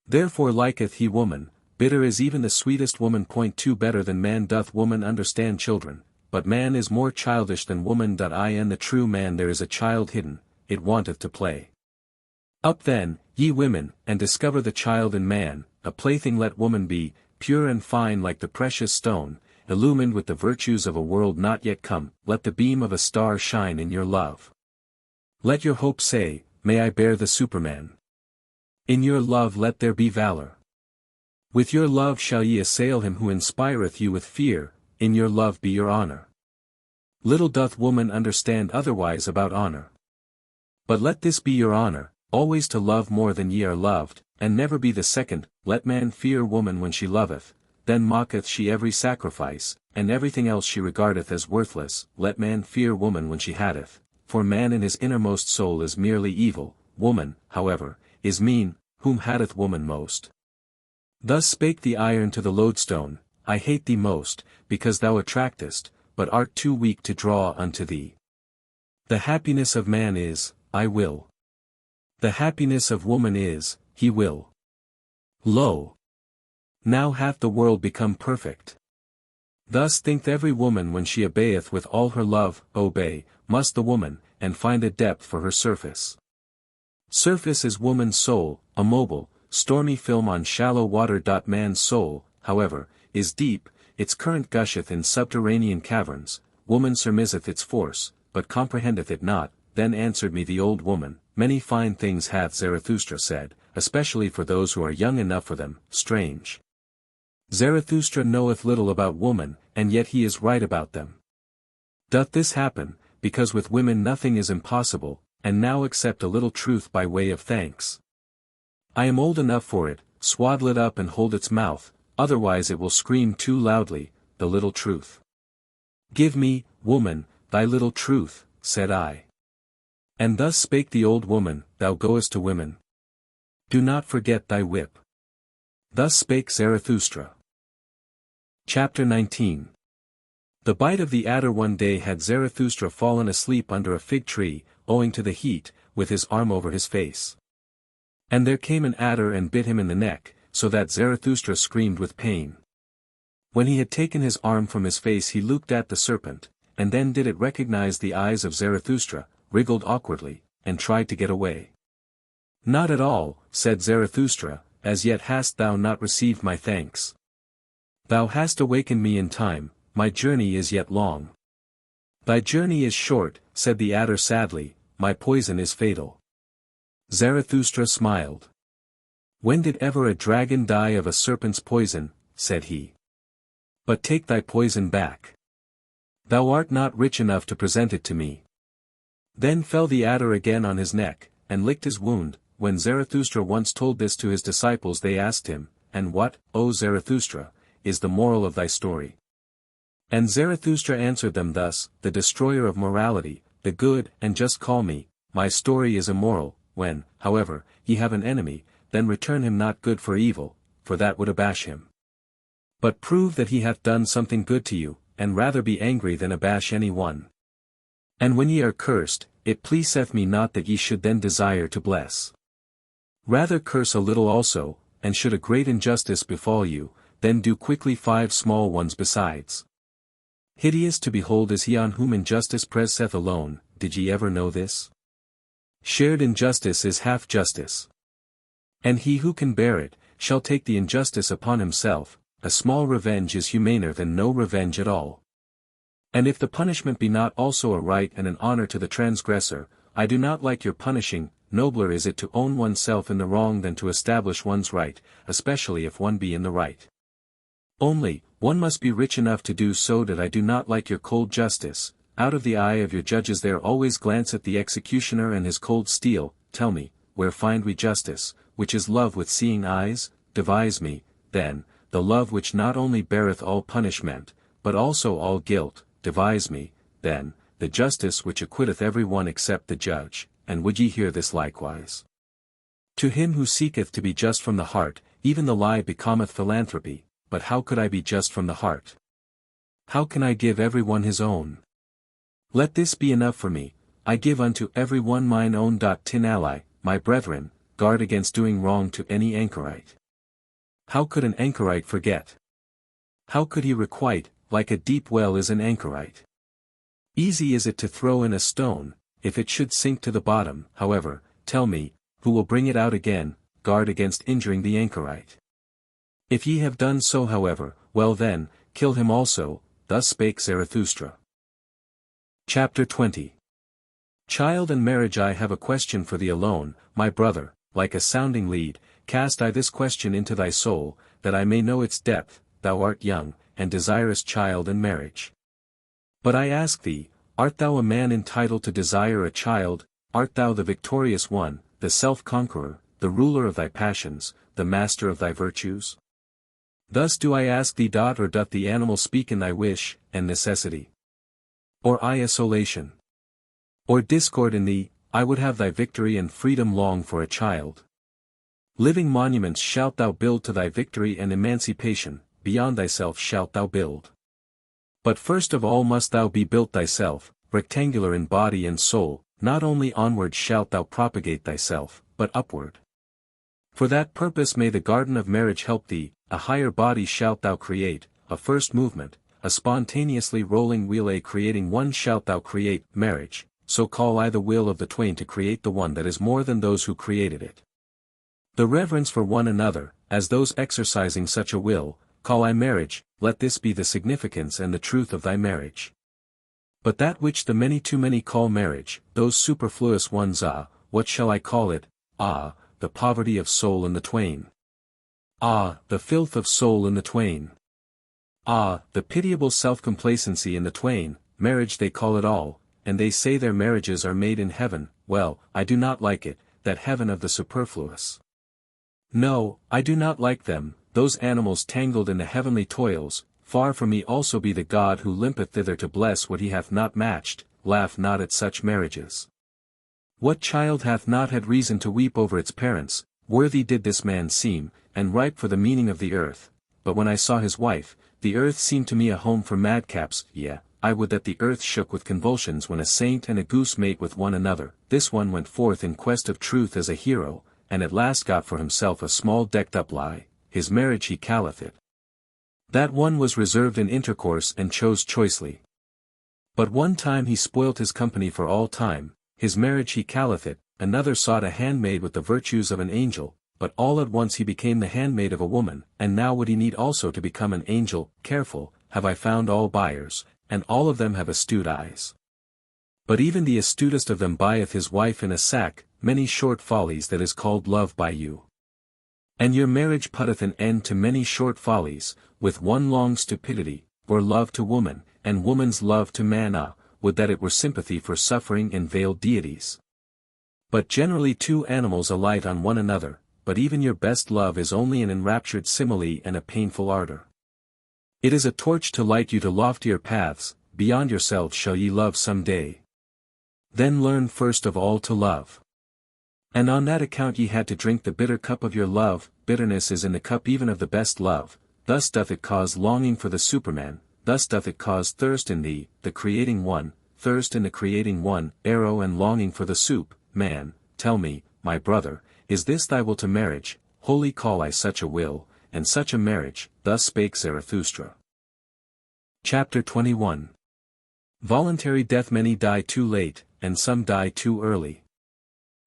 Therefore liketh he woman, bitter is even the sweetest woman. 2 Better than man doth woman understand children, but man is more childish than woman. I in the true man there is a child hidden, it wanteth to play. Up then, ye women, and discover the child in man, a plaything let woman be, pure and fine like the precious stone, illumined with the virtues of a world not yet come. Let the beam of a star shine in your love. Let your hope say, may I bear the Superman. In your love let there be valor. With your love shall ye assail him who inspireth you with fear, in your love be your honor. Little doth woman understand otherwise about honor. But let this be your honor, always to love more than ye are loved, and never be the second. Let man fear woman when she loveth, then mocketh she every sacrifice, and everything else she regardeth as worthless. Let man fear woman when she hateth, for man in his innermost soul is merely evil. Woman, however, is mean, whom hateth woman most. Thus spake the iron to the lodestone, I hate thee most, because thou attractest, but art too weak to draw unto thee. The happiness of man is, I will. The happiness of woman is, he will. Lo! Now hath the world become perfect. Thus thinketh every woman when she obeyeth with all her love, obey, must the woman, and find a depth for her surface. Surface is woman's soul, a mobile, stormy film on shallow water. Man's soul, however, is deep, its current gusheth in subterranean caverns, woman surmiseth its force, but comprehendeth it not. Then answered me the old woman, many fine things hath Zarathustra said, especially for those who are young enough for them, strange. Zarathustra knoweth little about woman, and yet he is right about them. Doth this happen, because with women nothing is impossible, and now accept a little truth by way of thanks. I am old enough for it, swaddle it up and hold its mouth, otherwise it will scream too loudly, the little truth. Give me, woman, thy little truth, said I. And thus spake the old woman, thou goest to women. Do not forget thy whip. Thus spake Zarathustra. Chapter 19. The bite of the adder. One day had Zarathustra fallen asleep under a fig tree, owing to the heat, with his arm over his face. And there came an adder and bit him in the neck, so that Zarathustra screamed with pain. When he had taken his arm from his face he looked at the serpent, and then did it recognize the eyes of Zarathustra, wriggled awkwardly, and tried to get away. Not at all, said Zarathustra, as yet hast thou not received my thanks. Thou hast awakened me in time, my journey is yet long. Thy journey is short, said the adder sadly, my poison is fatal. Zarathustra smiled. When did ever a dragon die of a serpent's poison, said he. But take thy poison back. Thou art not rich enough to present it to me. Then fell the adder again on his neck, and licked his wound. When Zarathustra once told this to his disciples they asked him, and what, O Zarathustra, is the moral of thy story? And Zarathustra answered them thus, the destroyer of morality, the good and just call me, my story is immoral. When, however, ye have an enemy, then return him not good for evil, for that would abash him. But prove that he hath done something good to you, and rather be angry than abash any one. And when ye are cursed, it pleaseth me not that ye should then desire to bless. Rather curse a little also, and should a great injustice befall you, then do quickly 5 small ones besides. Hideous to behold is he on whom injustice presseth alone. Did ye ever know this? Shared injustice is half justice. And he who can bear it, shall take the injustice upon himself. A small revenge is humaner than no revenge at all. And if the punishment be not also a right and an honor to the transgressor, I do not like your punishing. Nobler is it to own oneself in the wrong than to establish one's right, especially if one be in the right. Only, one must be rich enough to do so. That I do not like your cold justice. Out of the eye of your judges there always glanceth the executioner and his cold steel. Tell me, where find we justice, which is love with seeing eyes? Devise me, then, the love which not only beareth all punishment, but also all guilt. Devise me, then, the justice which acquitteth every one except the judge. And would ye hear this likewise? To him who seeketh to be just from the heart, even the lie becometh philanthropy. But how could I be just from the heart? How can I give every one his own? Let this be enough for me, I give unto every one mine own. Tin ally, my brethren, guard against doing wrong to any anchorite. How could an anchorite forget? How could he requite? Like a deep well is an anchorite. Easy is it to throw in a stone, if it should sink to the bottom. However, tell me, who will bring it out again? Guard against injuring the anchorite. If ye have done so however, well then, kill him also. Thus spake Zarathustra. Chapter 20. Child and marriage. I have a question for thee alone, my brother, like a sounding lead, cast I this question into thy soul, that I may know its depth. Thou art young, and desirest child and marriage. But I ask thee, art thou a man entitled to desire a child? Art thou the victorious one, the self-conqueror, the ruler of thy passions, the master of thy virtues? Thus do I ask thee. Or doth the animal speak in thy wish, and necessity? Or isolation? Or discord in thee? I would have thy victory and freedom long for a child. Living monuments shalt thou build to thy victory and emancipation, beyond thyself shalt thou build. But first of all must thou be built thyself, rectangular in body and soul, not only onward shalt thou propagate thyself, but upward. For that purpose may the garden of marriage help thee, a higher body shalt thou create, a first movement, a spontaneously rolling wheel, a creating one shalt thou create, marriage, so call I the will of the twain to create the one that is more than those who created it. The reverence for one another, as those exercising such a will, call I marriage, let this be the significance and the truth of thy marriage. But that which the many too many call marriage, those superfluous ones, what shall I call it? The poverty of soul in the twain. The filth of soul in the twain. The pitiable self-complacency in the twain, marriage they call it all, and they say their marriages are made in heaven. Well, I do not like it, that heaven of the superfluous. No, I do not like them, those animals tangled in the heavenly toils. Far from me also be the God who limpeth thither to bless what he hath not matched. Laugh not at such marriages. What child hath not had reason to weep over its parents? Worthy did this man seem, and ripe for the meaning of the earth. But when I saw his wife, the earth seemed to me a home for madcaps. I would that the earth shook with convulsions when a saint and a goose mate with one another. This one went forth in quest of truth as a hero, and at last got for himself a small decked-up lie. His marriage he calleth it. That one was reserved in intercourse and chose choicely. But one time he spoilt his company for all time. His marriage he calleth it. Another sought a handmaid with the virtues of an angel, but all at once he became the handmaid of a woman, and now would he need also to become an angel. Careful, have I found all buyers, and all of them have astute eyes. But even the astutest of them buyeth his wife in a sack. Many short follies that is called love by you. And your marriage putteth an end to many short follies, with one long stupidity, or love to woman, and woman's love to man. Would that it were sympathy for suffering and veiled deities. But generally two animals alight on one another, but even your best love is only an enraptured simile and a painful ardor. It is a torch to light you to loftier paths. Beyond yourselves shall ye love some day. Then learn first of all to love. And on that account ye had to drink the bitter cup of your love. Bitterness is in the cup even of the best love. Thus doth it cause longing for the Superman, thus doth it cause thirst in thee, the creating one, thirst in the creating one, arrow and longing for the soup. Man, tell me, my brother, is this thy will to marriage? Wholly call I such a will, and such a marriage. Thus spake Zarathustra. Chapter 21. Voluntary death. Many die too late, and some die too early.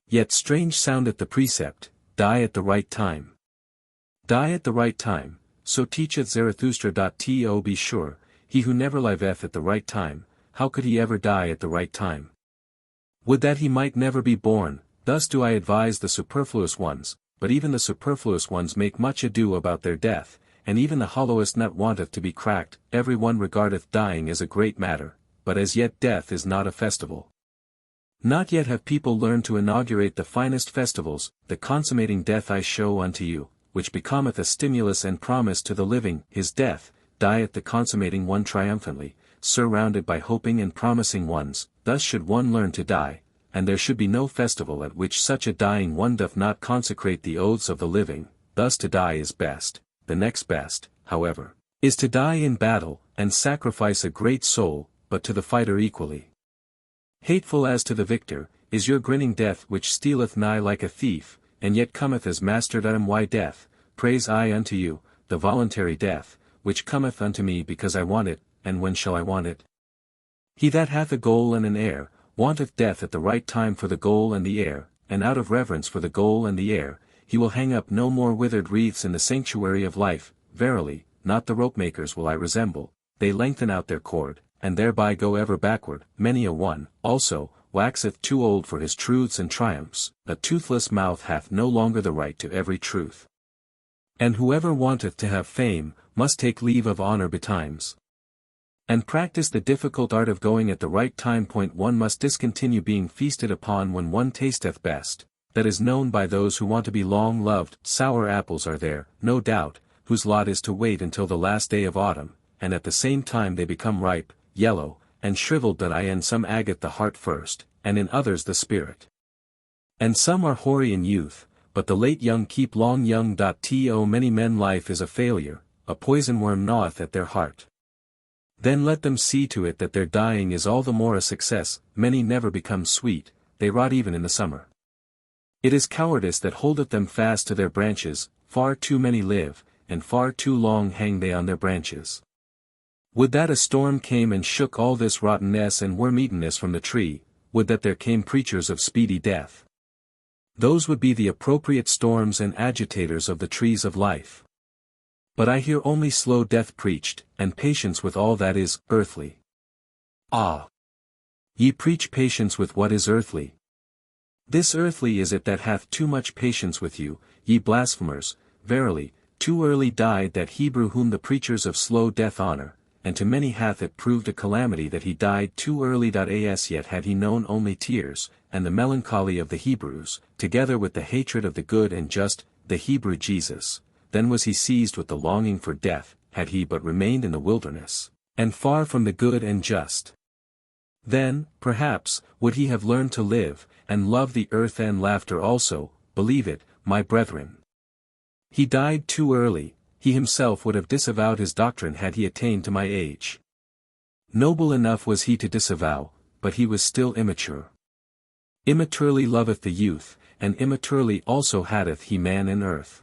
Yet strange soundeth the precept, die at the right time. Die at the right time, so teacheth Zarathustra. To be sure, he who never liveth at the right time, how could he ever die at the right time? Would that he might never be born. Thus do I advise the superfluous ones, but even the superfluous ones make much ado about their death, and even the hollowest nut wanteth to be cracked. Every one regardeth dying as a great matter, but as yet death is not a festival. Not yet have people learned to inaugurate the finest festivals. The consummating death I show unto you, which becometh a stimulus and promise to the living. His death, dieth the consummating one triumphantly, surrounded by hoping and promising ones. Thus should one learn to die, and there should be no festival at which such a dying one doth not consecrate the oaths of the living. Thus to die is best. The next best, however, is to die in battle, and sacrifice a great soul, but to the fighter equally hateful as to the victor, is your grinning death which stealeth nigh like a thief, and yet cometh as martyrdom. Why death, praise I unto you, the voluntary death, which cometh unto me because I want it, and when shall I want it? He that hath a goal and an heir, wanteth death at the right time for the goal and the heir, and out of reverence for the goal and the heir, he will hang up no more withered wreaths in the sanctuary of life. Verily, not the ropemakers will I resemble, they lengthen out their cord, and thereby go ever backward. Many a one, also, waxeth too old for his truths and triumphs. A toothless mouth hath no longer the right to every truth. And whoever wanteth to have fame, must take leave of honor betimes. And practice the difficult art of going at the right time. One must discontinue being feasted upon when one tasteth best. That is known by those who want to be long loved. Sour apples are there, no doubt, whose lot is to wait until the last day of autumn, and at the same time they become ripe, yellow, and shriveled. That in some agate the heart first, and in others the spirit. And some are hoary in youth, but the late young keep long young. To many men life is a failure, a poison worm gnaweth at their heart. Then let them see to it that their dying is all the more a success. Many never become sweet, they rot even in the summer. It is cowardice that holdeth them fast to their branches, far too many live, and far too long hang they on their branches. Would that a storm came and shook all this rottenness and worm-eatenness from the tree, would that there came preachers of speedy death. Those would be the appropriate storms and agitators of the trees of life. But I hear only slow death preached, and patience with all that is earthly. Ah! Ye preach patience with what is earthly. This earthly is it that hath too much patience with you, ye blasphemers. Verily, too early died that Hebrew whom the preachers of slow death honor, and to many hath it proved a calamity that he died too early. As yet had he known only tears, and the melancholy of the Hebrews, together with the hatred of the good and just, the Hebrew Jesus, then was he seized with the longing for death, had he but remained in the wilderness, and far from the good and just. Then, perhaps, would he have learned to live, and love the earth and laughter also. Believe it, my brethren. He died too early. He himself would have disavowed his doctrine had he attained to my age. Noble enough was he to disavow, but he was still immature. Immaturely loveth the youth, and immaturely also hateth he man in earth.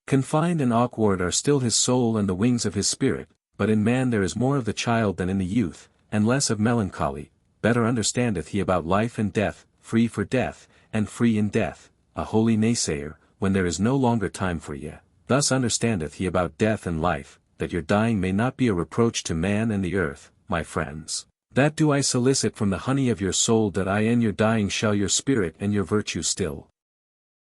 Confined and awkward are still his soul and the wings of his spirit, but in man there is more of the child than in the youth, and less of melancholy. Better understandeth he about life and death, free for death, and free in death, a holy naysayer, when there is no longer time for ye. Thus understandeth he about death and life, that your dying may not be a reproach to man and the earth, my friends. That do I solicit from the honey of your soul, that I in your dying shall your spirit and your virtue still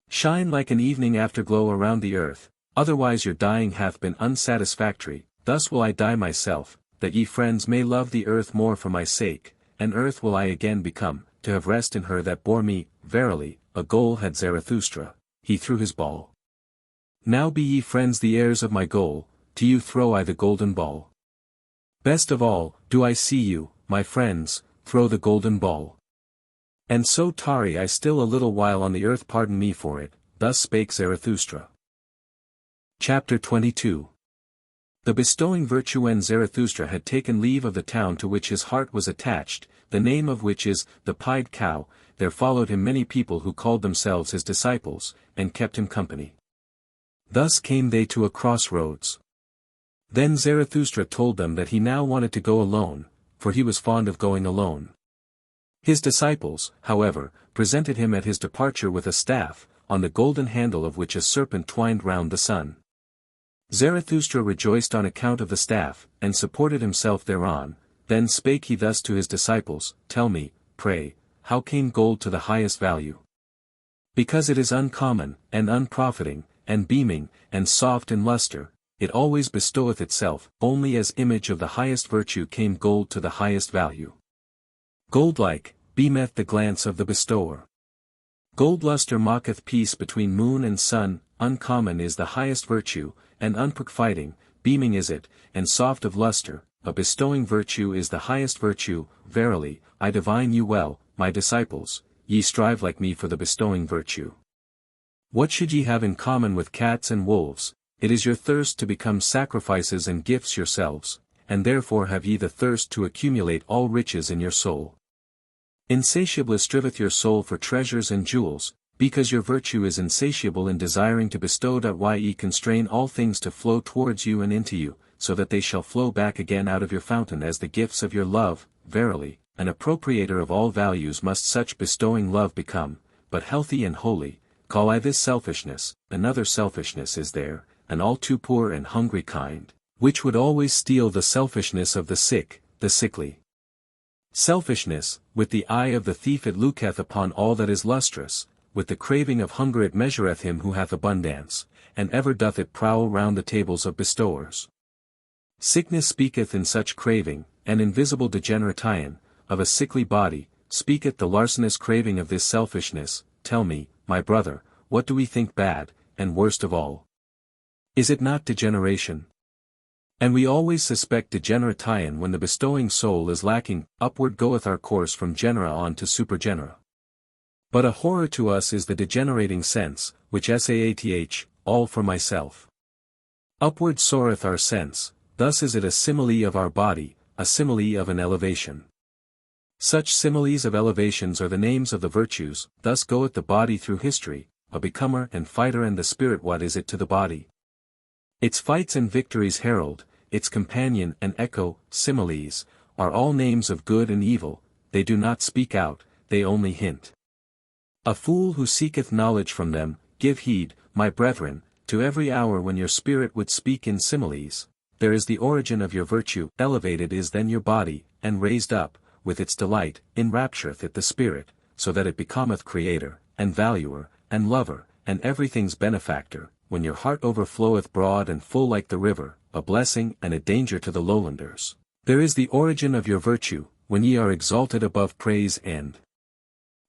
shine like an evening afterglow around the earth, otherwise your dying hath been unsatisfactory. Thus will I die myself, that ye friends may love the earth more for my sake, and earth will I again become, to have rest in her that bore me. Verily, a goal had Zarathustra, he threw his ball. Now be ye friends the heirs of my goal, to you throw I the golden ball. Best of all, do I see you, my friends, throw the golden ball. And so tarry I still a little while on the earth, pardon me for it. Thus spake Zarathustra. Chapter 22. The bestowing virtue. When Zarathustra had taken leave of the town to which his heart was attached, the name of which is the Pied Cow, there followed him many people who called themselves his disciples, and kept him company. Thus came they to a crossroads. Then Zarathustra told them that he now wanted to go alone, for he was fond of going alone. His disciples, however, presented him at his departure with a staff, on the golden handle of which a serpent twined round the sun. Zarathustra rejoiced on account of the staff, and supported himself thereon. Then spake he thus to his disciples, Tell me, pray, how came gold to the highest value? Because it is uncommon, and unprofiting, and beaming, and soft in luster, it always bestoweth itself. Only as image of the highest virtue came gold to the highest value. Gold-like, beameth the glance of the bestower. Gold luster mocketh peace between moon and sun. Uncommon is the highest virtue, and unprofiting, beaming is it, and soft of luster. A bestowing virtue is the highest virtue. Verily, I divine you well, my disciples, ye strive like me for the bestowing virtue. What should ye have in common with cats and wolves? It is your thirst to become sacrifices and gifts yourselves, and therefore have ye the thirst to accumulate all riches in your soul. Insatiably striveth your soul for treasures and jewels, because your virtue is insatiable in desiring to bestow. Ye constrain all things to flow towards you and into you, so that they shall flow back again out of your fountain as the gifts of your love. Verily, an appropriator of all values must such bestowing love become, but healthy and holy, call I this selfishness. Another selfishness is there, an all too poor and hungry kind, which would always steal the selfishness of the sick, the sickly. Selfishness, with the eye of the thief it looketh upon all that is lustrous, with the craving of hunger it measureth him who hath abundance, and ever doth it prowl round the tables of bestowers. Sickness speaketh in such craving, an invisible degeneration, of a sickly body, speaketh the larcenous craving of this selfishness. Tell me, my brother, what do we think bad, and worst of all? Is it not degeneration? And we always suspect degeneration when the bestowing soul is lacking. Upward goeth our course from genera on to supergenera. But a horror to us is the degenerating sense, which saith, all for myself. Upward soareth our sense. Thus is it a simile of our body, a simile of an elevation. Such similes of elevations are the names of the virtues. Thus goeth the body through history, a becomer and fighter, and the spirit what is it to the body? Its fights and victories herald, its companion and echo. Similes are all names of good and evil, they do not speak out, they only hint. A fool who seeketh knowledge from them, give heed, my brethren, to every hour when your spirit would speak in similes. There is the origin of your virtue. Elevated is then your body, and raised up, with its delight, enraptureth it the spirit, so that it becometh creator, and valuer, and lover, and everything's benefactor, when your heart overfloweth broad and full like the river, a blessing and a danger to the lowlanders. There is the origin of your virtue, when ye are exalted above praise and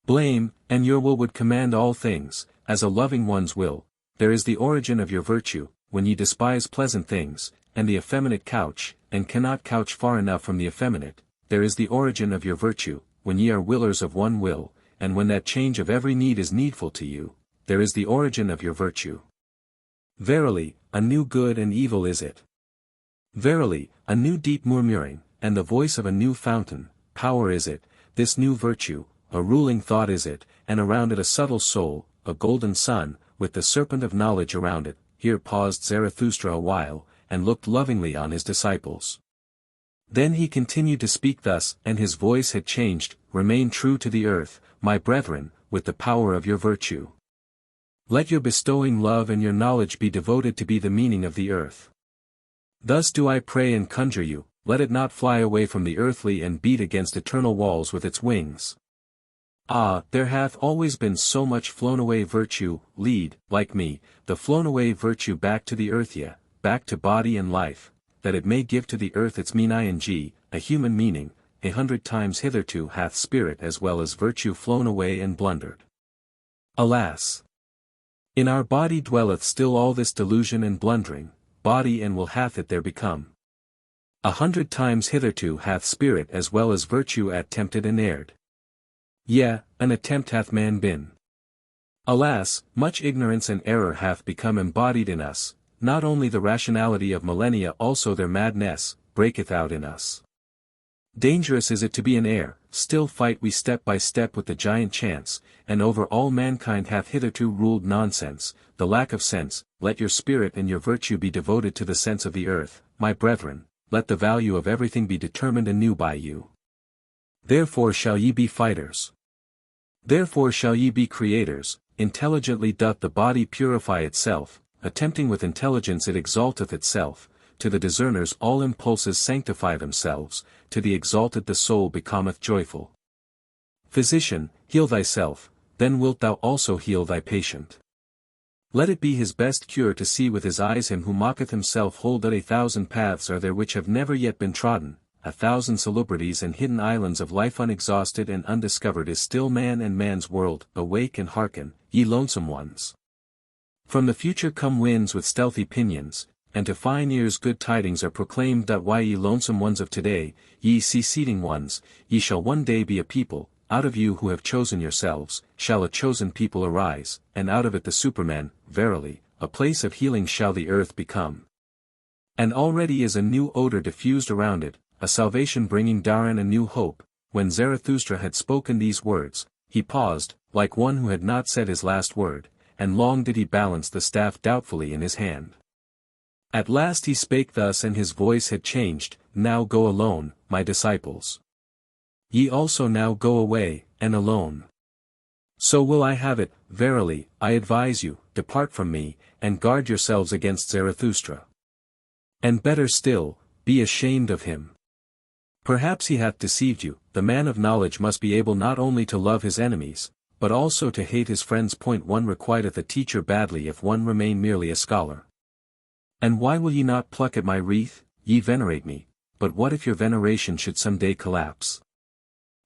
blame, and your will would command all things, as a loving one's will. There is the origin of your virtue, when ye despise pleasant things, and the effeminate couch, and cannot couch far enough from the effeminate. There is the origin of your virtue, when ye are willers of one will, and when that change of every need is needful to you. There is the origin of your virtue. Verily, a new good and evil is it. Verily, a new deep murmuring, and the voice of a new fountain, power is it, this new virtue, a ruling thought is it, and around it a subtle soul, a golden sun, with the serpent of knowledge around it. Here paused Zarathustra a while, and looked lovingly on his disciples. Then he continued to speak thus, and his voice had changed. Remain true to the earth, my brethren, with the power of your virtue. Let your bestowing love and your knowledge be devoted to be the meaning of the earth. Thus do I pray and conjure you, let it not fly away from the earthly and beat against eternal walls with its wings. Ah, there hath always been so much flown away virtue. Lead, like me, the flown away virtue back to the earth, back to body and life, that it may give to the earth its meaning, a human meaning. 100 times hitherto hath spirit as well as virtue flown away and blundered. Alas! In our body dwelleth still all this delusion and blundering, body and will hath it there become. 100 times hitherto hath spirit as well as virtue attempted and erred. Yea, an attempt hath man been. Alas, much ignorance and error hath become embodied in us, not only the rationality of millennia, also their madness, breaketh out in us. Dangerous is it to be an heir, still fight we step by step with the giant chance, and over all mankind hath hitherto ruled nonsense, the lack of sense. Let your spirit and your virtue be devoted to the sense of the earth, my brethren, let the value of everything be determined anew by you. Therefore shall ye be fighters. Therefore shall ye be creators. Intelligently doth the body purify itself, attempting with intelligence it exalteth itself, to the discerners all impulses sanctify themselves, to the exalted the soul becometh joyful. Physician, heal thyself, then wilt thou also heal thy patient. Let it be his best cure to see with his eyes him who mocketh himself. Hold that 1,000 paths are there which have never yet been trodden, 1,000 salubrities and hidden islands of life unexhausted and undiscovered is still man and man's world. Awake and hearken, ye lonesome ones. From the future come winds with stealthy pinions, and to fine ears good tidings are proclaimed. Why, ye lonesome ones of today, ye seceding ones, ye shall one day be a people. Out of you who have chosen yourselves, shall a chosen people arise, and out of it the supermen. Verily, a place of healing shall the earth become. And already is a new odor diffused around it, a salvation-bringing dawn, a new hope. When Zarathustra had spoken these words, he paused, like one who had not said his last word, and long did he balance the staff doubtfully in his hand. At last he spake thus, and his voice had changed. Now go alone, my disciples. Ye also now go away, and alone. So will I have it. Verily, I advise you, depart from me, and guard yourselves against Zarathustra. And better still, be ashamed of him. Perhaps he hath deceived you. The man of knowledge must be able not only to love his enemies, but also to hate his friends. One requiteth a teacher badly if one remain merely a scholar. And why will ye not pluck at my wreath? Ye venerate me, but what if your veneration should some day collapse?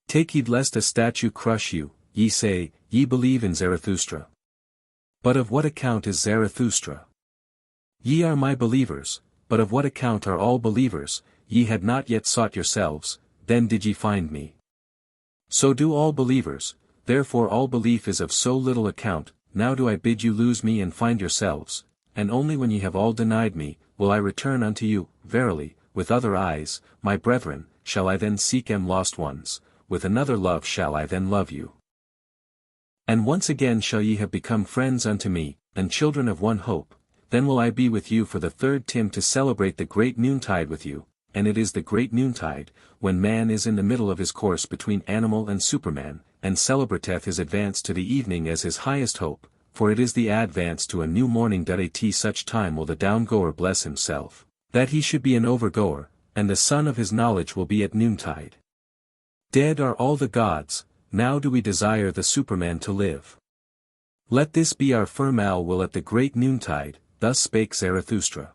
Take heed lest a statue crush you. Ye say, ye believe in Zarathustra. But of what account is Zarathustra? Ye are my believers, but of what account are all believers? Ye had not yet sought yourselves, then did ye find me. So do all believers, therefore all belief is of so little account. Now do I bid you lose me and find yourselves, and only when ye have all denied me, will I return unto you. Verily, with other eyes, my brethren, shall I then seek lost ones, with another love shall I then love you. And once again shall ye have become friends unto me, and children of one hope, then will I be with you for the third time to celebrate the great noontide with you, and it is the great noontide, when man is in the middle of his course between animal and superman, and celebrateth his advance to the evening as his highest hope, for it is the advance to a new morning. At such time will the down-goer bless himself, that he should be an overgoer, and the sun of his knowledge will be at noontide. Dead are all the gods, now do we desire the superman to live. Let this be our firm will at the great noontide, thus spake Zarathustra.